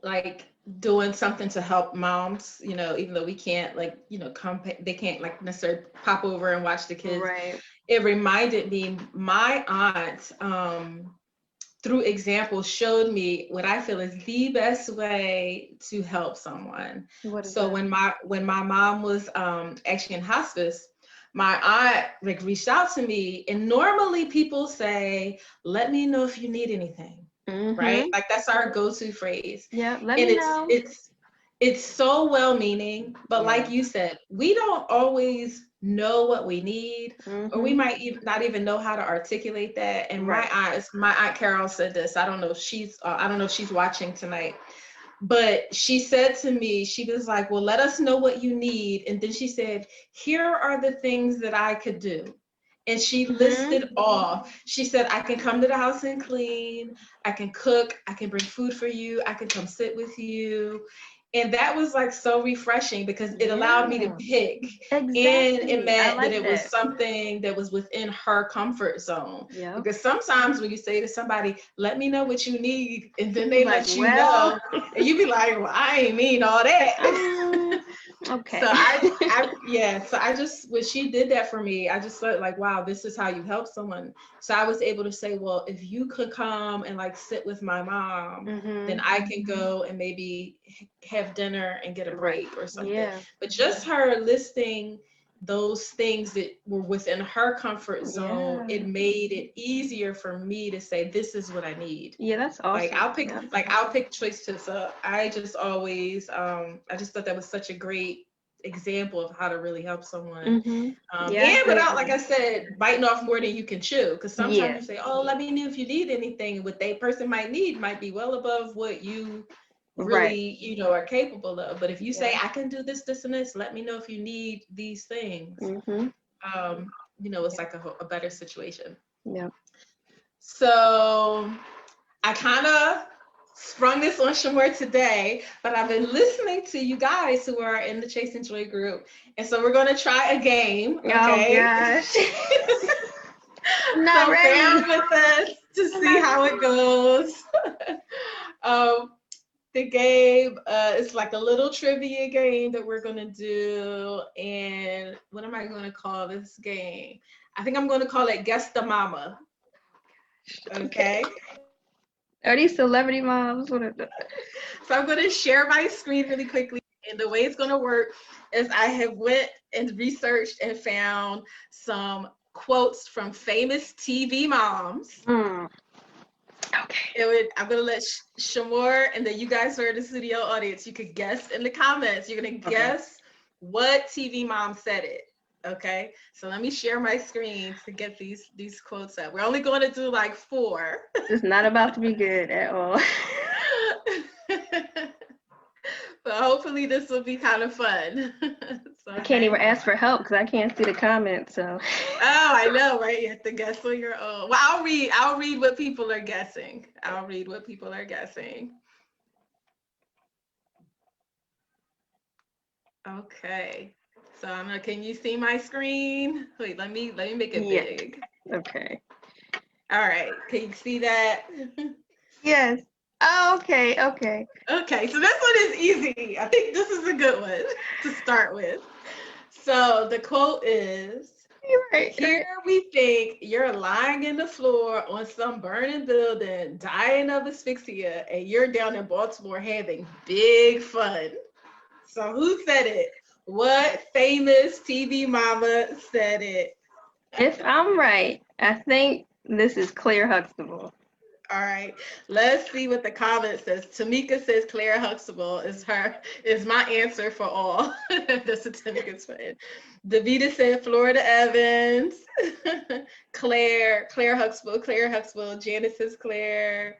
like doing something to help moms, even though we can't like, they can't like necessarily pop over and watch the kids. Right. It reminded me, my aunt, through example, showed me what I feel is the best way to help someone. What is So that? when my mom was actually in hospice, my aunt like reached out to me, and normally people say, "Let me know if you need anything." Right? Mm-hmm. Like that's our go-to phrase. Yeah, let And me know. it's so well-meaning, but like Yeah. you said, we don't always know what we need, or we Mm-hmm. might not even know how to articulate that. And Right. my aunt Carol said this. I don't know if she's watching tonight, but she said to me, she was like, well, let us know what you need. And then she said, here are the things that I could do. And she Mm-hmm. listed off. She said, I can come to the house and clean, I can cook, I can bring food for you, I can come sit with you. And that was like so refreshing because it allowed me to pick. Exactly. And it meant like that it was something that was within her comfort zone. Yep. Because sometimes when you say to somebody, let me know what you need, and then they let you know, and you be like, well, I ain't mean all that. Okay. So so I just, when she did that for me, I just felt like, wow, this is how you help someone. So I was able to say, well, if you could come and like sit with my mom, then I can go and maybe have dinner and get a break or something. Yeah. But just her listing those things that were within her comfort zone, it made it easier for me to say, this is what I need. Yeah, that's awesome. I'll pick choice to. So I just always, I just thought that was such a great example of how to really help someone. And without, like I said, biting off more than you can chew. Because sometimes you say, oh, let me know if you need anything. What they person might need might be well above what you really, are capable of. But if you say, I can do this, this, and this, let me know if you need these things. It's like a better situation. Yeah. So I kind of sprung this on Chamor today, but I've been listening to you guys who are in the Chase and Joy group. And so we're going to try a game. Okay? Oh, gosh. I'm not ready. Bear with us to see how it goes. The game is like a little trivia game that we're going to do. And what am I going to call this game? I think I'm going to call it Guess the Mama. Okay. Are these celebrity moms? So I'm going to share my screen really quickly. And the way it's going to work is I have went and researched and found some quotes from famous TV moms. Okay. I'm going to let Chamor, and then you guys who are in the studio audience, you could guess in the comments. You're going to guess what TV mom said it. Okay, so let me share my screen to get these quotes up. We're only going to do like 4. It's not about to be good at all. But hopefully this will be kind of fun. So I can't even ask for help because I can't see the comments. So. Oh, I know, right? You have to guess on your own. Well, I'll read what people are guessing. Okay. So can you see my screen? Wait, let me make it big. Okay. All right. Can you see that? Yes. Oh, okay. Okay, so this one is easy. I think this is a good one to start with. So the quote is, here we think you're lying in the floor on some burning building, dying of asphyxia, and you're down in Baltimore having big fun. So who said it? What famous TV mama said it? If I'm right, I think this is Claire Huxtable. All right, let's see what the comment says. Tamika says Claire Huxtable is my answer for all the certificates for it. Davita said Florida Evans. Claire Huxtable. Janice says Claire.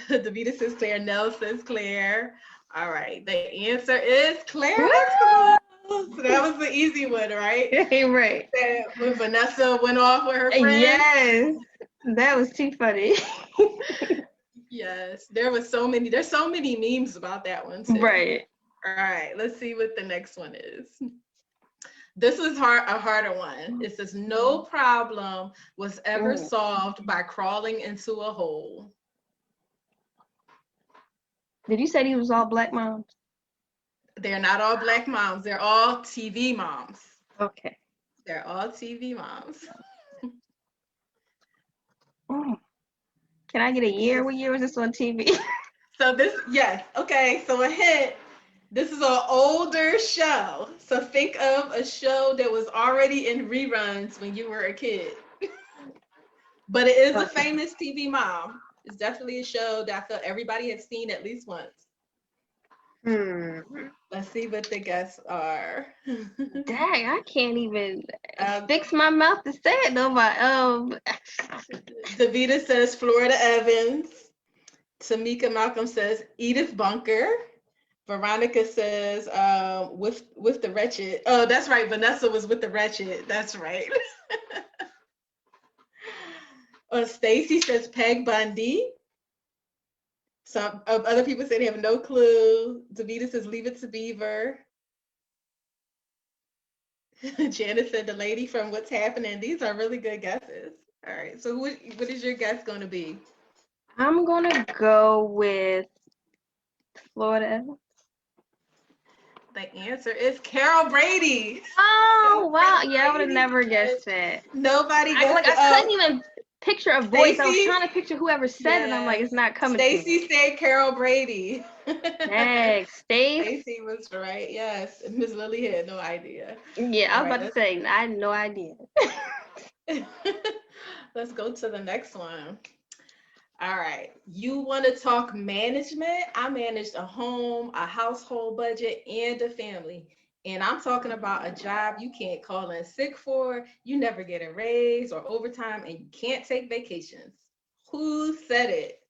Davita says Claire. Nell says Claire. All right, the answer is Claire Huxtable. So that was the easy one, right? Right. When Vanessa went off with her friend. Yes. That was too funny. Yes, there's so many memes about that one too. Right. All right, let's see what the next one is. This is a harder one. It says, no problem was ever solved by crawling into a hole. Did you say these was all black moms? They're not all black moms. They're all TV moms. Okay. They're all TV moms. Can I get a year? What year was this on TV? So yes. Okay, so a hint. This is an older show. So think of a show that was already in reruns when you were a kid. But it is a famous TV mom. It's definitely a show that I feel everybody has seen at least once. Let's see what the guests are. Dang, I can't even fix my mouth to say it though. But Davita says Florida Evans. Tamika Malcolm says Edith Bunker. Veronica says with the Wretched. Oh, that's right. Vanessa was with the Wretched. That's right. Stacy says Peg Bundy. Some other people say they have no clue. Davita says, leave it to Beaver. Janice said, the lady from What's Happening. These are really good guesses. All right. So what is your guess going to be? I'm gonna go with Florida. The answer is Carol Brady. Oh wow! Carol Yeah, I would have Brady, never yes. guessed that. Nobody I guessed it. couldn't even picture a voice. I was Stacy? trying to picture whoever said it. I'm like, Yes. it's not coming to me. Stacy said Carol Brady. Next, Stace. Stacy was right. Yes. Miss Lily had no idea. Yeah, I was All about to say, I had no idea. Let's go to the next one. All right. You want to talk management? I managed a home, a household budget, and a family. And I'm talking about a job you can't call in sick for, you never get a raise or overtime, and you can't take vacations. Who said it?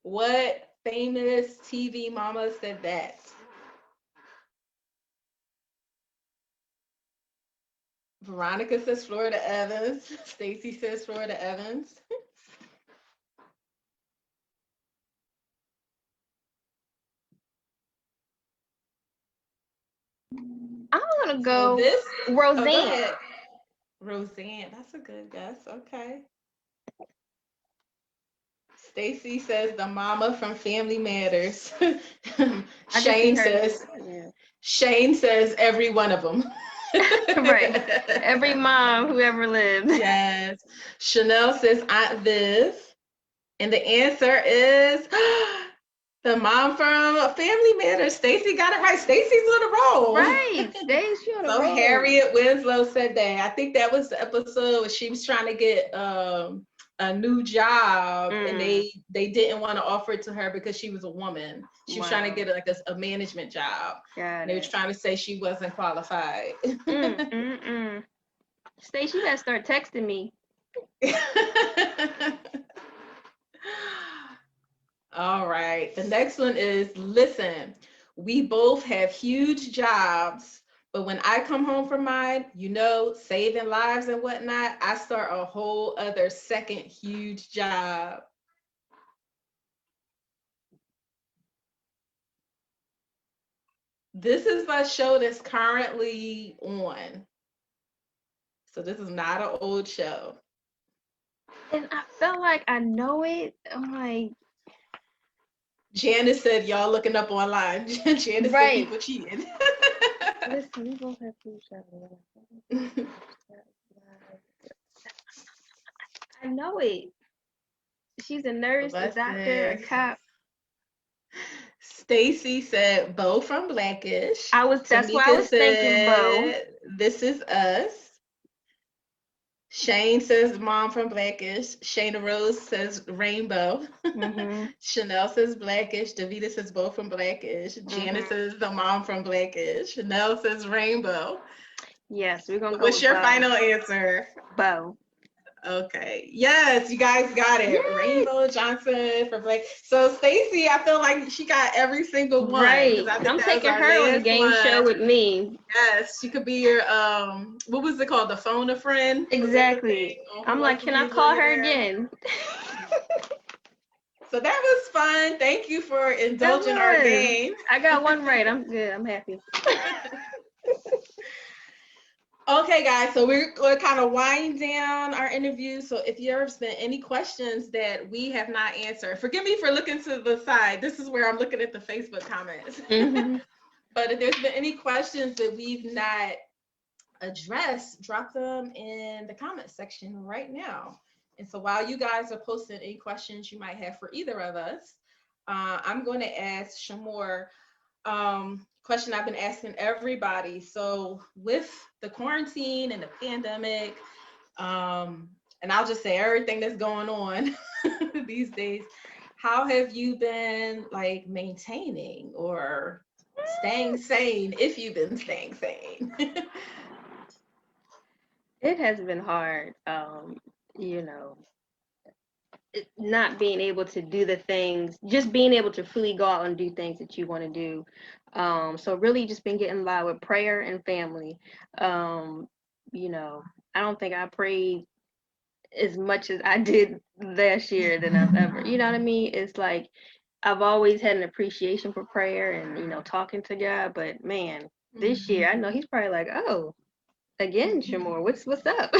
What famous TV mama said that? Veronica says Florida Evans. Stacy says Florida Evans. I'm gonna go Go Roseanne. ahead. Roseanne, that's a good guess. Okay. Stacy says the mama from Family Matters. Shane says every one of them. Right. Every mom who ever lived. Yes. Chanel says Aunt Viv. And the answer is the mom from Family Matters. Stacy got it right. Stacy's on the roll. Right. Stacy on the roll. So Harriet Winslow said that. I think that was the episode where she was trying to get a new job and they didn't want to offer it to her because she was a woman. She was trying to get like a management job. And they were trying to say she wasn't qualified. Stacey, you better start texting me. All right. The next one is, listen, we both have huge jobs, but when I come home from mine, saving lives and whatnot, I start a whole other second huge job. This is a show that's currently on. So this is not an old show. And I felt like I know it. I'm like, Janice said, y'all looking up online. Janice said people cheating. Listen, we both have huge jobs. I know it. She's a nurse, a doctor, a cop. Stacy said Bo from Blackish. That's why I was thinking Bo. This Is Us. Shane says Mom from Blackish. Shayna Rose says Rainbow. Chanel says Blackish. Davita says Bo from Blackish. Janice says the Mom from Blackish. Chanel says Rainbow. Yes, we're gonna go. What's your final answer? Bo. Okay. Yes, you guys got it. Yay! Rainbow Johnson for Blake. So Stacy, I feel like she got every single one. Right. I'm taking her on the game show with me. Yes, she could be your what was it called? The phone a friend? Exactly. I'm like, can I call her again? So that was fun. Thank you for indulging our game. I got one right. I'm good. I'm happy. Okay, guys, so we're going to kind of wind down our interview. So if there's been any questions that we have not answered, forgive me for looking to the side. This is where I'm looking at the Facebook comments. But if there's been any questions that we've not addressed, drop them in the comment section right now. And so while you guys are posting any questions you might have for either of us, I'm going to ask Chamor question I've been asking everybody. So with the quarantine and the pandemic, and I'll just say everything that's going on these days, how have you been like maintaining or staying sane, if you've been staying sane? It has been hard, not being able to do the things, just being able to freely go out and do things that you want to do. So really just been getting by with prayer and family. I don't think I prayed as much as I did last year than I've ever, you know what I mean? It's like I've always had an appreciation for prayer and, talking to God, but man, this year I know he's probably like, oh, again, Chamor, what's up?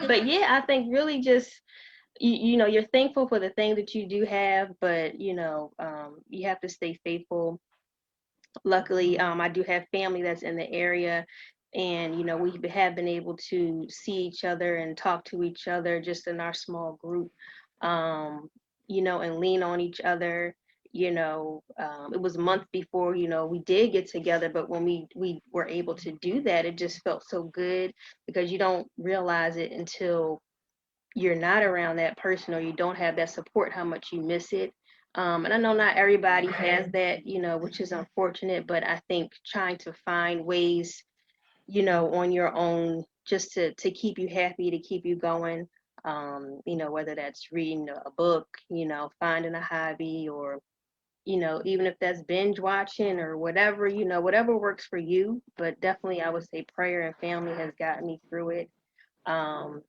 But yeah, I think really just you're thankful for the thing that you do have, but you have to stay faithful. Luckily, I do have family that's in the area, and we have been able to see each other and talk to each other just in our small group, and lean on each other. It was a month before we did get together, but when we were able to do that, it just felt so good because you don't realize it until you're not around that person or you don't have that support, how much you miss it. And I know not everybody has that, which is unfortunate, but I think trying to find ways, on your own just to keep you happy, to keep you going, whether that's reading a book, finding a hobby, or, even if that's binge watching or whatever, whatever works for you. But definitely, I would say prayer and family has gotten me through it. Um,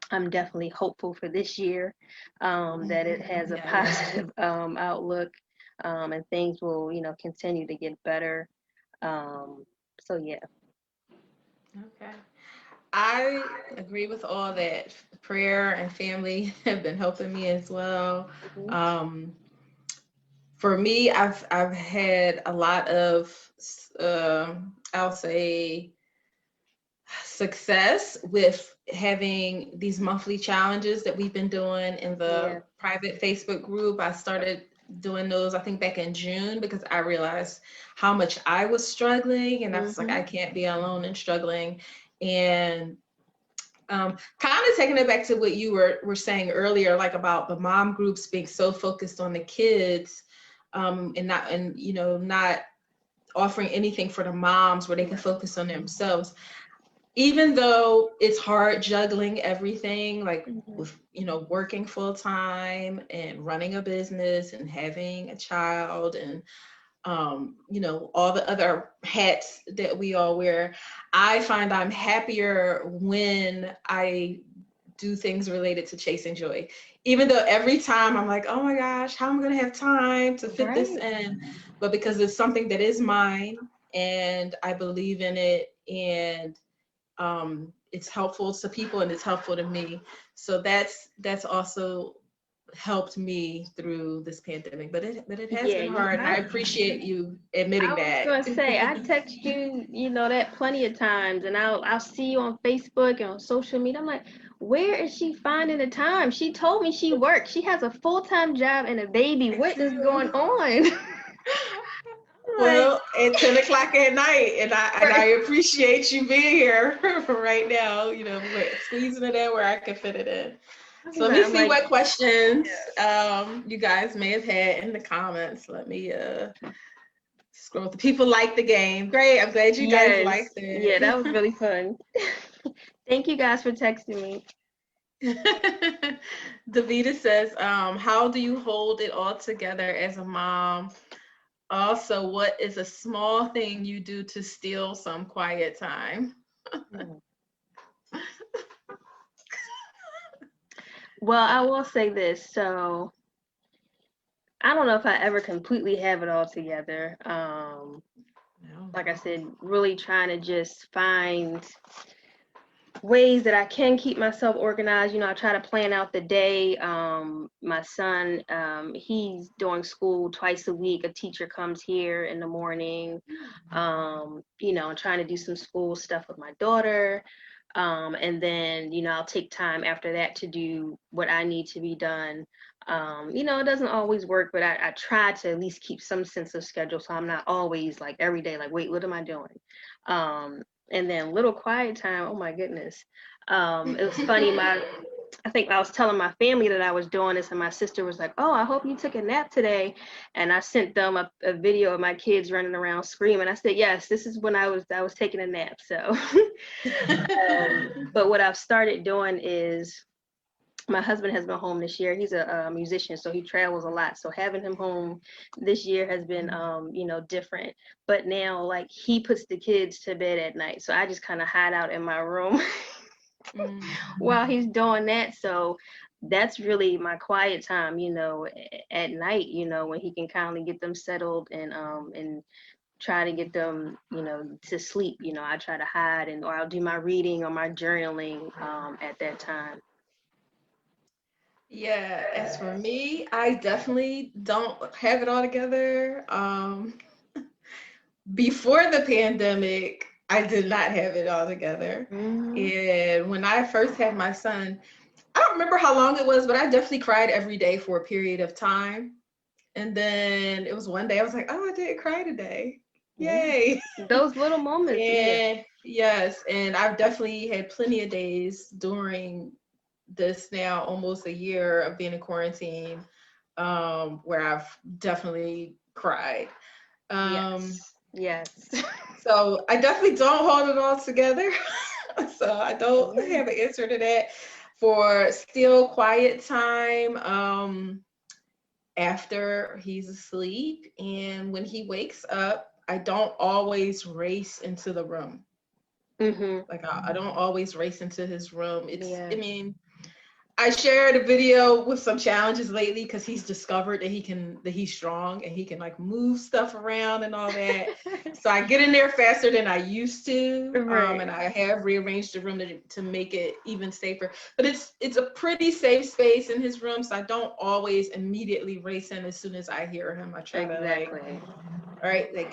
I'm definitely hopeful for this year, that it has a positive outlook, and things will, continue to get better. So yeah. Okay. I agree with all that. Prayer and family have been helping me as well. Mhm. Um, for me, I've had a lot of, I'll say, success with having these monthly challenges that we've been doing in Yeah. the private Facebook group. I started doing those, I think, back in June because I realized how much I was struggling, and I was like, Mhm. I can't be alone in struggling. And kind of taking it back to what you were saying earlier, like about the mom groups being so focused on the kids, and not offering anything for the moms where they can focus on themselves. Even though it's hard juggling everything, like Mhm. with working full time and running a business and having a child, and all the other hats that we all wear, I find I'm happier when I do things related to chasing joy. Even though every time I'm like, oh my gosh, how am I going to have time to fit this Right. in? But because it's something that is mine and I believe in it, and it's helpful to people and it's helpful to me. So that's also helped me through this pandemic. But it has Yeah. been hard, and I appreciate you admitting I was that. gonna say I text you, that plenty of times, and I'll see you on Facebook and on social media. I'm like, where is she finding the time? She told me she works. She has a full-time job and a baby. I What is going do. on? Like, Well, at 10 o'clock at night, and I right. appreciate you being here right now, squeezing it in where I can fit it in. So let me I'm see like, what questions you guys may have had in the comments. Let me scroll. The people like the game. Great. I'm glad you guys yes, liked yeah, that was it. really fun. Thank you guys for texting me. Davita says, how do you hold it all together as a mom? Also, what is a small thing you do to steal some quiet time? Hmm. Well, I will say this. So I don't know if I ever completely have it all together. No. Like I said, really trying to just find ways that I can keep myself organized. I try to plan out the day. My son, he's doing school twice a week. A teacher comes here in the morning. And trying to do some school stuff with my daughter. And then, I'll take time after that to do what I need to be done. It doesn't always work, but I try to at least keep some sense of schedule so I'm not always like every day, like, wait, what am I doing? And then little quiet time, oh my goodness. It was funny, I think I was telling my family that I was doing this, and my sister was like, "Oh, I hope you took a nap today." And I sent them a video of my kids running around screaming. I said, "Yes, this is when I was taking a nap." So, but what I've started doing is my husband has been home this year. He's a musician, so he travels a lot. So having him home this year has been, different. But now, like, he puts the kids to bed at night, so I just kind of hide out in my room Mm. while he's doing that. So that's really my quiet time, at night, when he can kindly get them settled and try to get them, to sleep. I try to hide or I'll do my reading or my journaling at that time. Yeah, as for me, I definitely don't have it all together. Before the pandemic, I did not have it all together. Mm-hmm. And when I first had my son, I don't remember how long it was, but I definitely cried every day for a period of time. And then it was one day I was like, oh, I didn't cry today. Yeah. Yay. Those little moments, yeah. And yes, and I've definitely had plenty of days during this now almost a year of being in quarantine, where I've definitely cried. Um, Yes. Yes. so I definitely don't hold it all together. So I don't Yeah. have an answer to that. For still quiet time, after he's asleep, and when he wakes up, I don't always race into the room. Mm-hmm. Like I don't always race into his room. I Yeah. mean, I shared a video with some challenges lately because he's discovered that he's strong and he can like move stuff around and all that. So I get in there faster than I used to, Right. and I have rearranged the room to make it even safer. But it's a pretty safe space in his room, so I don't always immediately race in as soon as I hear him. I try to like, Exactly. all right, like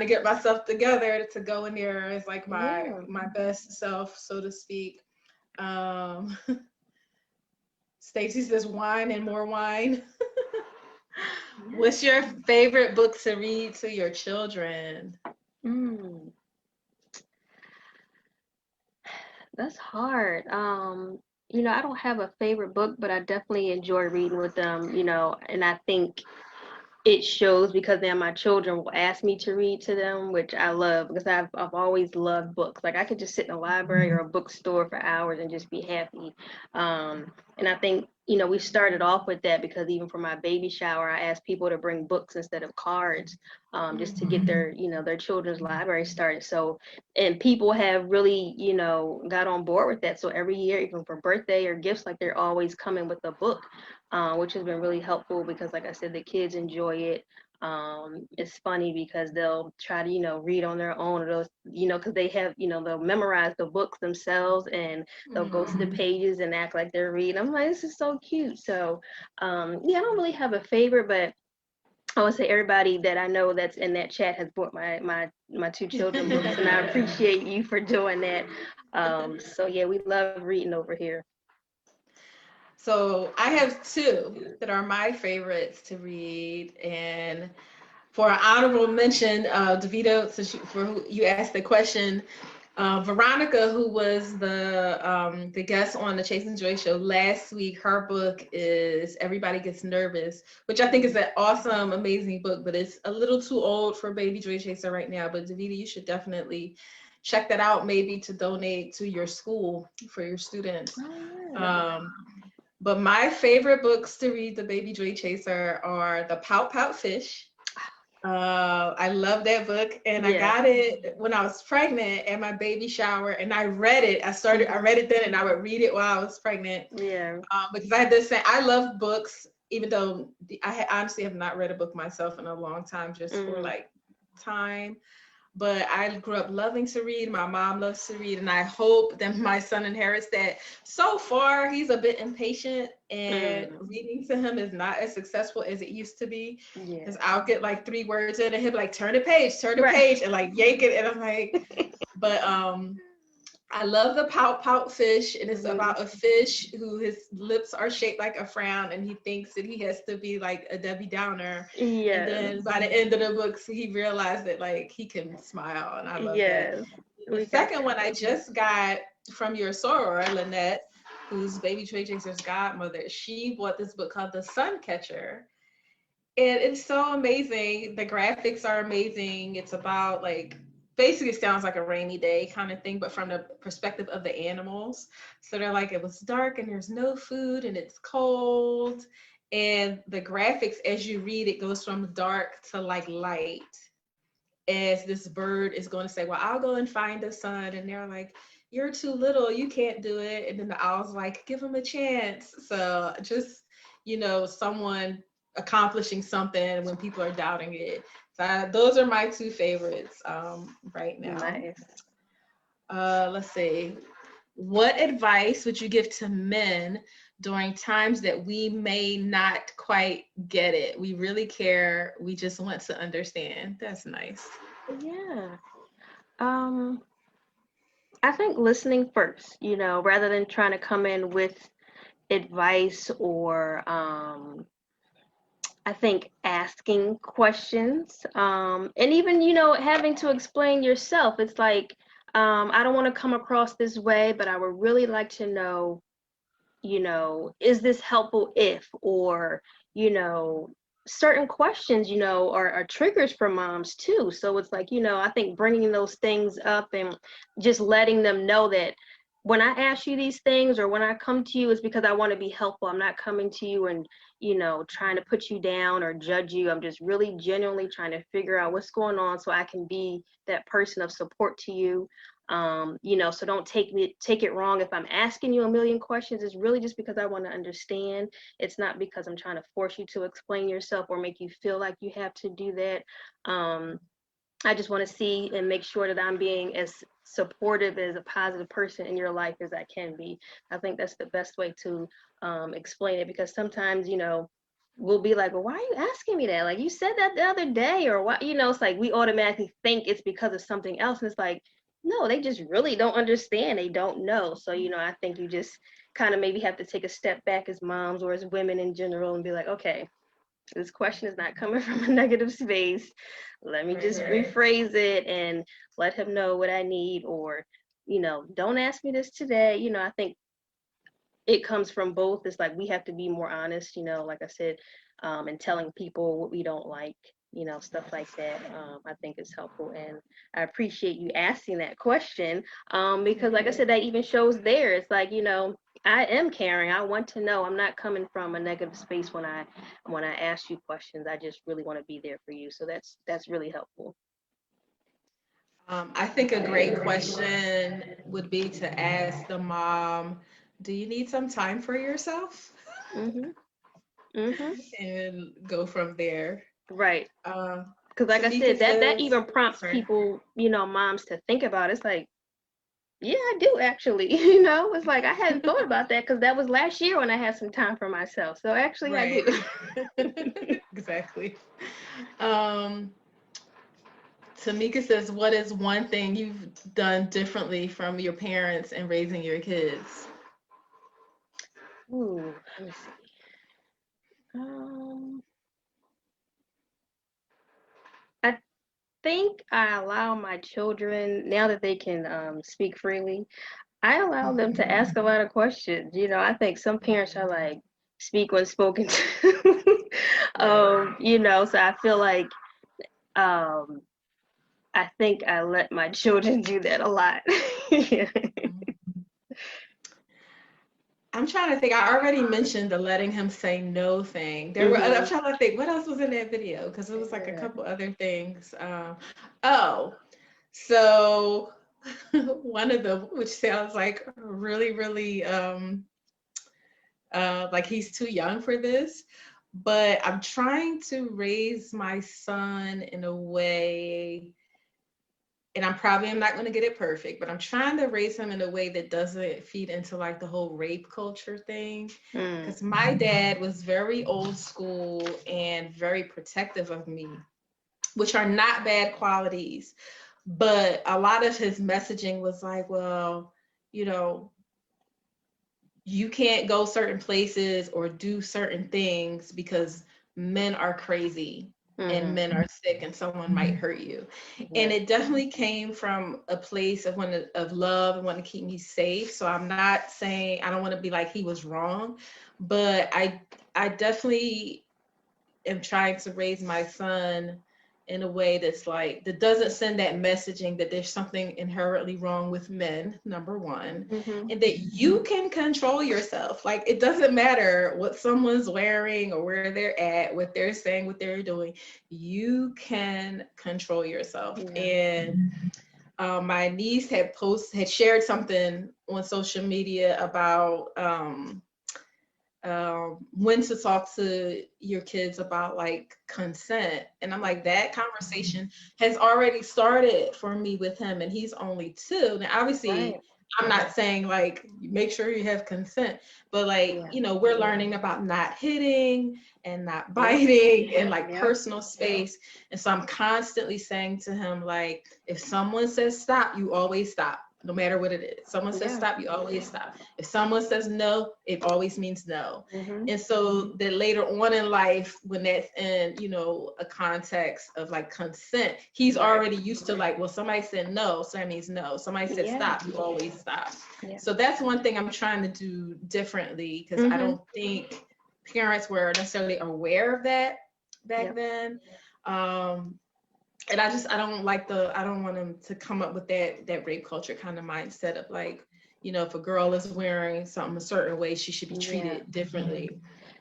get myself together to go in there as like Yeah. my best self, so to speak. Um, Stacy says wine and more wine. What's your favorite book to read to your children? Mm, that's hard. I don't have a favorite book, but I definitely enjoy reading with them, and I think it shows because then my children will ask me to read to them, which I love because I've always loved books. Like I could just sit in a library or a bookstore for hours and just be happy. And I think we started off with that because even for my baby shower, I asked people to bring books instead of cards, just to get their children's library started. So and people have really got on board with that. So every year, even for birthday or gifts, like they're always coming with a book, which has been really helpful because, like I said, the kids enjoy it. It's funny because they'll try to, read on their own, or because they have, they'll memorize the books themselves and they'll go to the Mm. pages and act like they're reading. I'm like, this is so cute. So, yeah, I don't really have a favorite, but I would say everybody that I know that's in that chat has bought my two children books, and I appreciate you for doing that. So yeah, we love reading over here. So I have two that are my favorites to read, and for an honorable mention, Davito, since you asked the question, Veronica, who was the guest on the Chase and Joy show last week, her book is Everybody Gets Nervous, which I think is an awesome, amazing book, but it's a little too old for Baby Joy Chaser right now. But Davita, you should definitely check that out, maybe to donate to your school for your students. Oh, yeah. Um, but my favorite books to read the Baby Joy Chaser are The Pout Pout Fish. I love that book, and I Yeah. got it when I was pregnant at my baby shower, and I read it. I read it then, and I would read it while I was pregnant, Yeah. because I had this thing. I love books, even though honestly have not read a book myself in a long time, just for Mm. like time. But I grew up loving to read. My mom loves to read, and I hope that my son inherits that. So far, he's a bit impatient, and Mm. reading to him is not as successful as it used to be. Yeah. Because I'll get like 3 words in, and he'll be like, turn the Right. page, and like yank it, and I'm like, but I love The Pout Pout Fish. And it's Mhm. about a fish who his lips are shaped like a frown, and he thinks that he has to be like a Debbie Downer. And Yes. then by the end of the book, he realized that like he can smile, and I love that. Yes. The We got second one I just got from your soror, Lynette, who's Baby Joy Chaser's godmother. She bought this book called The Sun Catcher. And it's so amazing. The graphics are amazing. It's about like basically it sounds like a rainy day kind of thing, but from the perspective of the animals. So they're like, it was dark and there's no food and it's cold. And the graphics, as you read, it goes from dark to like light. As this bird is going to say, well, I'll go and find the sun. And they're like, you're too little, you can't do it. And then the owl's like, give him a chance. So just, someone accomplishing something when people are doubting it. So those are my two favorites right now. Nice. Let's see. What advice would you give to men during times that we may not quite get it? We really care. We just want to understand. That's nice. Yeah. I think listening first, rather than trying to come in with advice or I think asking questions, and even, having to explain yourself. It's like, I don't want to come across this way, but I would really like to know, is this helpful if, or, certain questions, are triggers for moms too. So it's like, I think bringing those things up and just letting them know that when I ask you these things or when I come to you, is because I want to be helpful. I'm not coming to you and, trying to put you down or judge you. I'm just really genuinely trying to figure out what's going on so I can be that person of support to you. So don't take it wrong if I'm asking you a million questions. It's really just because I want to understand. It's not because I'm trying to force you to explain yourself or make you feel like you have to do that. I just want to see and make sure that I'm being as supportive as a positive person in your life as I can be. I think that's the best way to explain it, because sometimes, we'll be like, well, why are you asking me that? Like, you said that the other day, or what? It's like we automatically think it's because of something else. And it's like, no, they just really don't understand. They don't know. So, I think you just kind of maybe have to take a step back as moms or as women in general and be like, okay, this question is not coming from a negative space. Let me just rephrase it and let him know what I need, or, don't ask me this today. I think it comes from both. It's like we have to be more honest, like I said, and telling people what we don't like, stuff like that. I think is helpful. And I appreciate you asking that question, because like I said, that even shows there. It's like, I am caring. I want to know. I'm not coming from a negative space when I ask you questions. I just really want to be there for you. So that's really helpful. I think a great question would be to ask the mom, do you need some time for yourself? Mhm. Mhm. And go from there. Right. Uh, Because like I Tamika said, that says, even prompts sorry. people, moms to think about it. It's like, yeah, I do actually. It's like I hadn't thought about that because that was last year when I had some time for myself. So actually, I Right. do. Exactly. Um, Tamika says, what is one thing you've done differently from your parents in raising your kids? Ooh, let me see. Um, I think I allow my children, now that they can speak freely, I allow them to ask a lot of questions. I think some parents are like, speak when spoken to. Right. So I feel like um, I think I let my children do that a lot. Yeah. I'm trying to think. I already mentioned the letting him say no thing. I'm Hmm. trying to think what else was in that video because it was like a Yeah. couple other things. Oh, so one of them, which sounds like really, really like he's too young for this, but I'm trying to raise my son in a way, and I'm probably am not going to get it perfect, but I'm trying to raise him in a way that doesn't feed into like the whole rape culture thing. Mm. Because my dad was very old school and very protective of me, which are not bad qualities. But a lot of his messaging was like, well, you know, you can't go certain places or do certain things because men are crazy and Hmm. men are sick and someone might hurt you. And Yeah. it definitely came from a place of love and wanting to keep me safe. So I'm not saying I don't want to be like he was wrong, but I definitely am trying to raise my son in a way that's like that doesn't send that messaging that there's something inherently wrong with men, number one, Hmm. and that you can control yourself. Like it doesn't matter what someone's wearing or where they're at, what they're saying, what they're doing, you can control yourself. Yeah. And my niece had shared something on social media about when to talk to your kids about like consent. And I'm like, that conversation has already started for me with him, and he's only 2. Now, Right. obviously, I'm not saying like make sure you have consent, but like, Yeah. we're learning about not hitting and not Yep. biting and like Yep. personal space. And so I'm constantly saying to him, like, if someone says stop, you always stop. No matter what it is. Someone says Yeah. stop, you always stop. If someone says no, it always means no. Mm-hmm. And so that later on in life, when that's in, a context of like consent, he's Right. already used to like, well, somebody said no, so that means no. Somebody said Yeah. stop, you always stop. Yeah. So that's one thing I'm trying to do differently, because I Mm-hmm. don't think parents were necessarily aware of that back Yep. then. And I don't want them to come up with that rape culture kind of mindset of like, if a girl is wearing something a certain way, she should be Yeah. treated differently.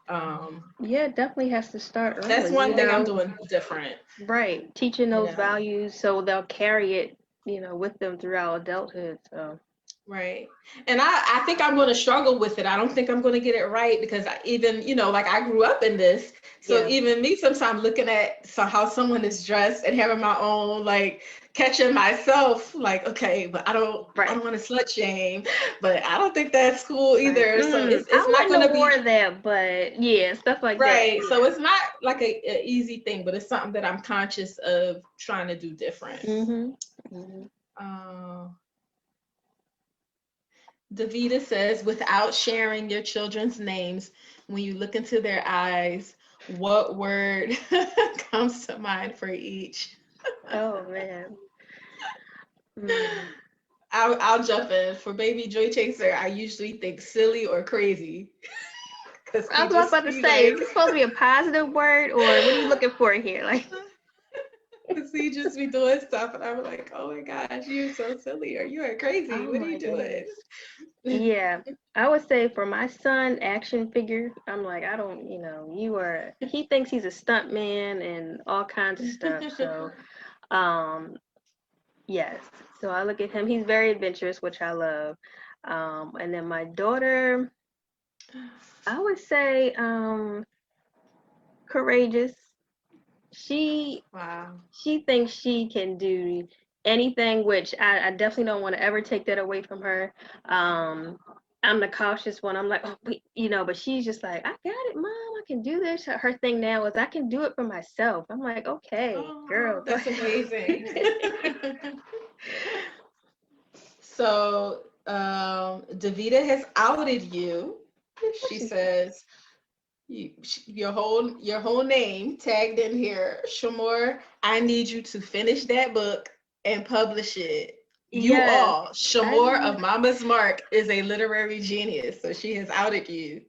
Yeah, it definitely has to start That's early, one thing I'm doing different. Right. Teaching You those know, values so they'll carry it, with them throughout adulthood. So right. And I think I'm going to struggle with it. I don't think I'm going to get it right, because even, like I grew up in this. So yeah. even me sometimes looking at how someone is dressed and having my own, like catching myself like, okay, but I don't Right. want to slut shame, but I don't think that's cool Like, either. So it's I not wouldn't going have to be wore that, but yeah, stuff like that. right. So Yeah. it's not like a easy thing, but it's something that I'm conscious of trying to do different. Mm-hmm. Mm-hmm. Uh, Davida says, without sharing your children's names, when you look into their eyes, what word comes to mind for each? Oh man. Mm. I'll jump in. For baby Joy Chaser, I usually think silly or crazy. Because I he was just about to be say, is like, this supposed to be a positive word or what are you looking for here? Like, because he just be doing stuff. And I'm like, oh my gosh, you're so silly, or you are crazy. oh What are my you doing? goodness. Yeah, I would say for my son, action figure, I'm like, I don't, he thinks he's a stunt man and all kinds of stuff. So, um, yes. So I look at him, he's very adventurous, which I love. And then my daughter, I would say, courageous. She Wow. she thinks she can do anything, which I definitely don't want to ever take that away from her. I'm the cautious one. I'm like, oh, but she's just like, I got it, mom. I can do this. Her thing now is I can do it for myself. I'm like, okay, girl, Oh, go that's amazing. ahead. So, Davida has outed you. What She she said? says your whole name tagged in here. Chamor, I need you to finish that book and publish it. You Yes, all, I Chamor need. of Mama's Mark is a literary genius. So she has outed you.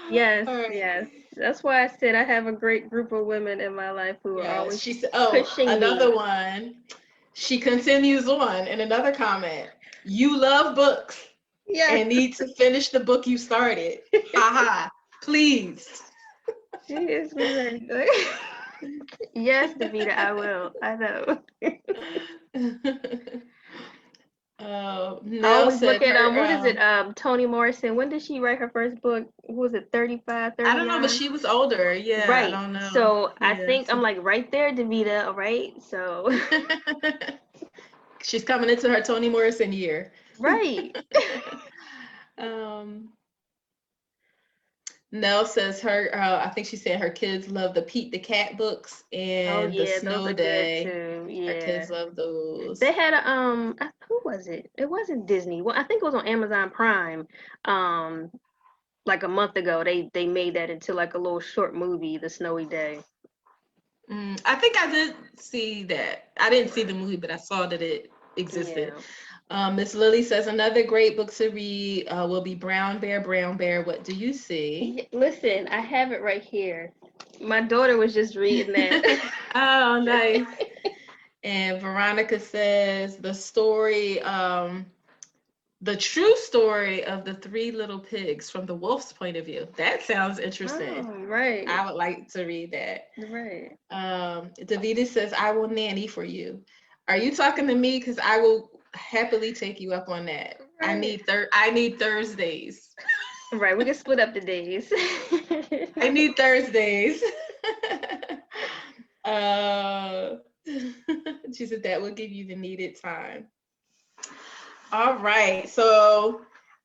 Yes, All right. yes. That's why I said I have a great group of women in my life who are Yes, always she said, oh, pushing me. another one. She continues on in another comment. You love books Yes. and need to finish the book you started. Ha ha. Please. She is very good. Yes, Davita, I will. I know. I Nell always look said at her, what is it? Toni Morrison. When did she write her first book? What was it 35, I don't know, but 39? she was older. Yeah, I Right. don't know. So I Yeah. think I'm like right there, Davita. All right. So She's coming into her Toni Morrison year. right. um, Nell says I think she said her kids love the Pete the Cat books Oh and the yeah, those Snow are good Day. too. Her Yeah. kids love those. They had a who was it? It wasn't Disney. Well, I think it was on Amazon Prime. Um, like a month ago, they made that into like a little short movie, The Snowy Day. I think I did see that. I didn't see the movie, but I saw that it existed. Yeah. Miss Lily says another great book to read will be Brown Bear, Brown Bear, What Do You See? Listen, I have it right here. My daughter was just reading that. Oh, nice. And Veronica says the true story of the three little pigs from the wolf's point of view. That sounds interesting. Oh, right. I would like to read that. Right. Davida says, I will nanny for you. Are you talking to me? Because I will happily take you up on that. Right. I need Thursdays. Right. We can split up the days. I need Thursdays. uh, she said that will give you the needed time. All right. So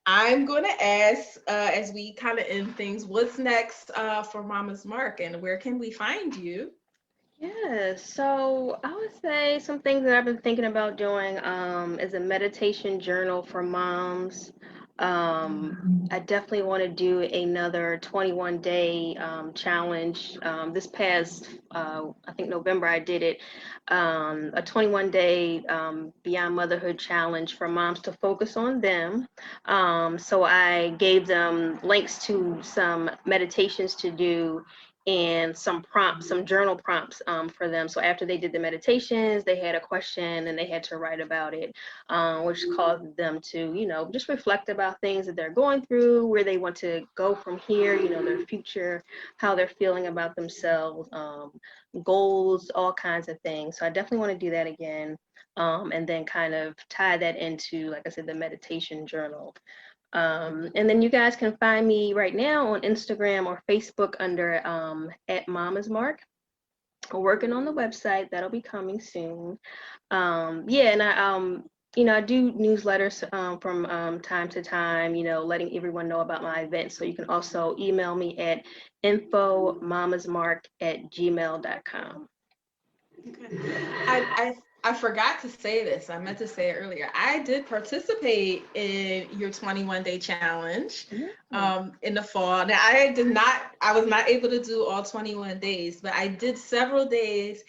I'm going to ask, as we kind of end things, what's next for Mama's Mark, and where can we find you? Yeah, so I would say some things that I've been thinking about doing is a meditation journal for moms. I definitely want to do another 21-day challenge. This past, I think November, I did it, a 21-day Beyond Motherhood challenge for moms to focus on them. So I gave them links to some meditations to do and some prompts, some journal prompts for them. So after they did the meditations, they had a question and they had to write about it, which caused them to, just reflect about things that they're going through, where they want to go from here, their future, how they're feeling about themselves, goals, all kinds of things. So I definitely want to do that again. And then kind of tie that into, like I said, the meditation journal. And then you guys can find me right now on Instagram or Facebook under at Mama's Mark. We're working on the website that'll be coming soon. Yeah, and I do newsletters from time to time, letting everyone know about my events. So you can also email me at infomamasmark@gmail.com. Okay. I forgot to say this. I meant to say it earlier. I did participate in your 21-day challenge in the fall. Now I was not able to do all 21 days, but I did several days,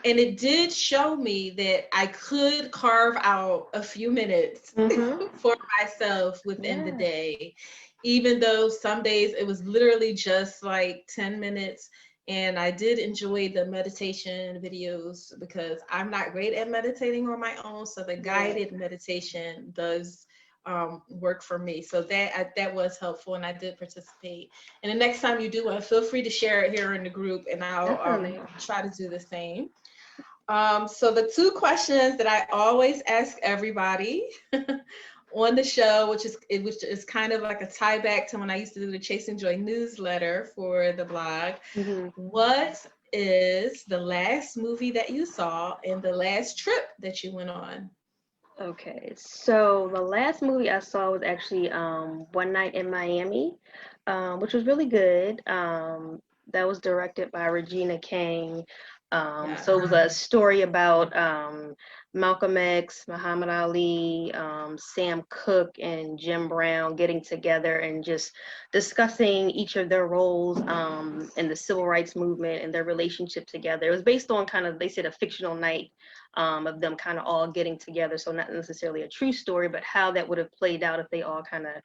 and it did show me that I could carve out a few minutes for myself within the Yes. day, even though some days it was literally just like 10 minutes. And I did enjoy the meditation videos because I'm not great at meditating on my own. So the guided meditation does work for me. So that was helpful, and I did participate. And the next time you do one, feel free to share it here in the group, and I'll Definitely. try to do the same. So the two questions that I always ask everybody on the show, which is kind of like a tie back to when I used to do the Chase and Joy newsletter for the blog. What is the last movie that you saw and the last trip that you went on? Okay, so the last movie I saw was actually One Night in Miami, which was really good. That was directed by Regina King. So it was a story about Malcolm X, Muhammad Ali, Sam Cooke, and Jim Brown getting together and just discussing each of their roles in the civil rights movement and their relationship together. It was based on kind of, they said, a fictional night of them kind of all getting together. So not necessarily a true story, but how that would have played out if they all kind of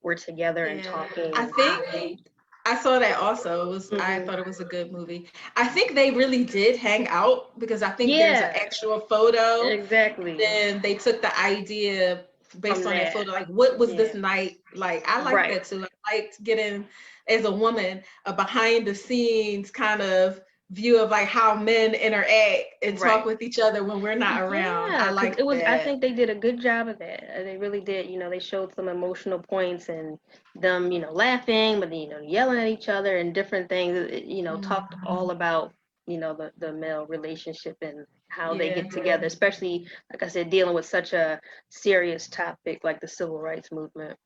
were together and talking. I think I saw that also. I thought it was a good movie. I think they really did hang out because I think there's an actual photo. Exactly. Then they took the idea based on that photo. Like, what was this night like? I like that too. I liked getting, as a woman, a behind the scenes kind of view of like how men interact and talk with each other when we're not around. I like that. I think they did a good job of that. They really did. They showed some emotional points and them, laughing, but then, yelling at each other and different things. Talked all about, the male relationship and how they get together, especially, like I said, dealing with such a serious topic like the civil rights movement.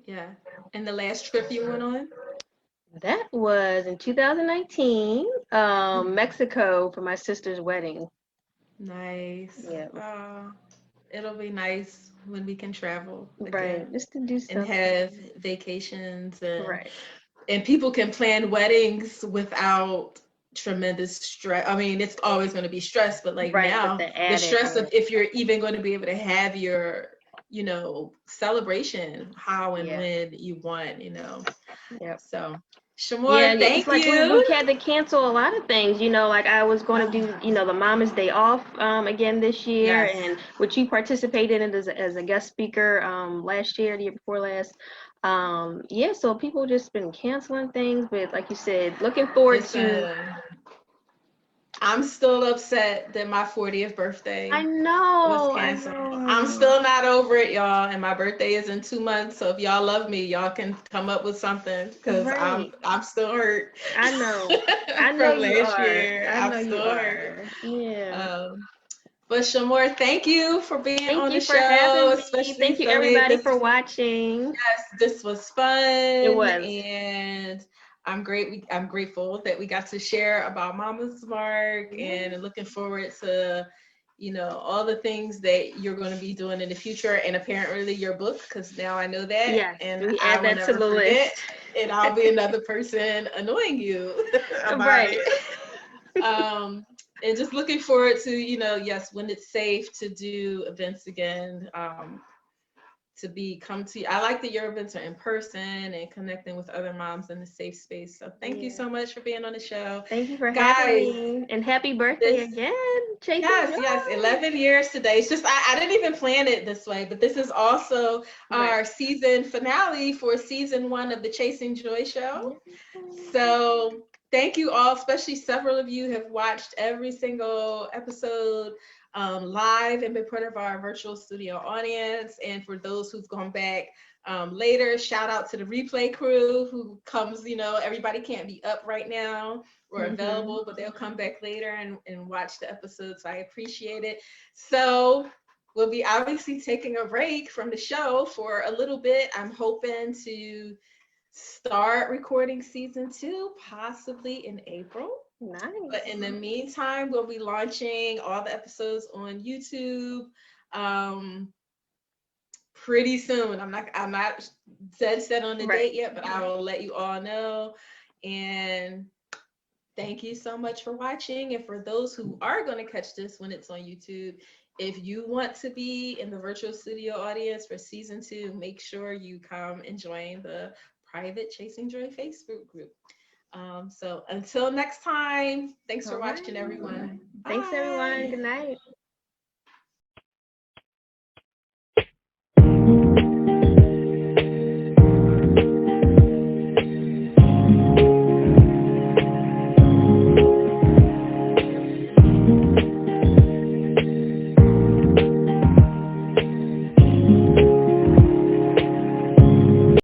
Yeah. And the last trip you went on? That was in 2019, Mexico, for my sister's wedding. Nice. Yeah. It'll be nice when we can travel again. Right, just to do something. And have vacations and people can plan weddings without tremendous stress. I mean, it's always going to be stress, but like now the stress of if you're even going to be able to have your, celebration how and when you want, So Chamor, thank you. We had to cancel a lot of things, like I was going to do, the Mama's Day Off again this year, and which you participated in as a guest speaker last year, the year before last. So people just been canceling things, but like you said, looking forward to I'm still upset that my 40th birthday I was know, I canceled. I'm know. still not over it, y'all. And my birthday is in 2 months. So if y'all love me, y'all can come up with something because I'm Right. I'm still hurt I know. I know from you last are. year. I I'm know you still hurt. are. Yeah. But Shamor, thank you for being Thank on the you for show, having me. especially Thank you so late. everybody for watching. This was It fun, was. and I'm grateful that we got to share about Mama's Mark, Yeah. and looking forward to all the things that you're going to be doing in the future, and apparently your book, because now I know that, Yes, and we I add will that to never the forget, list. and I'll be another person annoying you about Right. it. um, and just looking forward to, yes, when it's safe to do events again, I like that your events are in person and connecting with other moms in a safe space. So thank you Yeah. so much for being on the show. Thank you for having Guys, me. And happy birthday this, again, Chasing yes, Joy. 11 years today. It's just, I didn't even plan it this way, but this is also Right. our season finale for season 1 of the Chasing Joy show. Yeah. So thank you all, especially several of you have watched every single episode live and been part of our virtual studio audience. And for those who've gone back later, shout out to the replay crew who comes, everybody can't be up right now or Mm-hmm. available, but they'll come back later and watch the episode. So I appreciate it. So we'll be obviously taking a break from the show for a little bit. I'm hoping to start recording season 2, possibly in April. But in Nice. the meantime, we'll be launching all the episodes on YouTube pretty soon. I'm not dead set on the Right. date yet, but I will let you all know. And thank you so much for watching. And for those who are going to catch this when it's on YouTube, if you want to be in the virtual studio audience for season 2, make sure you come and join the private Chasing Joy Facebook group. So until next time, thanks for All watching, right. everyone. Thanks, everyone. Bye. Good night.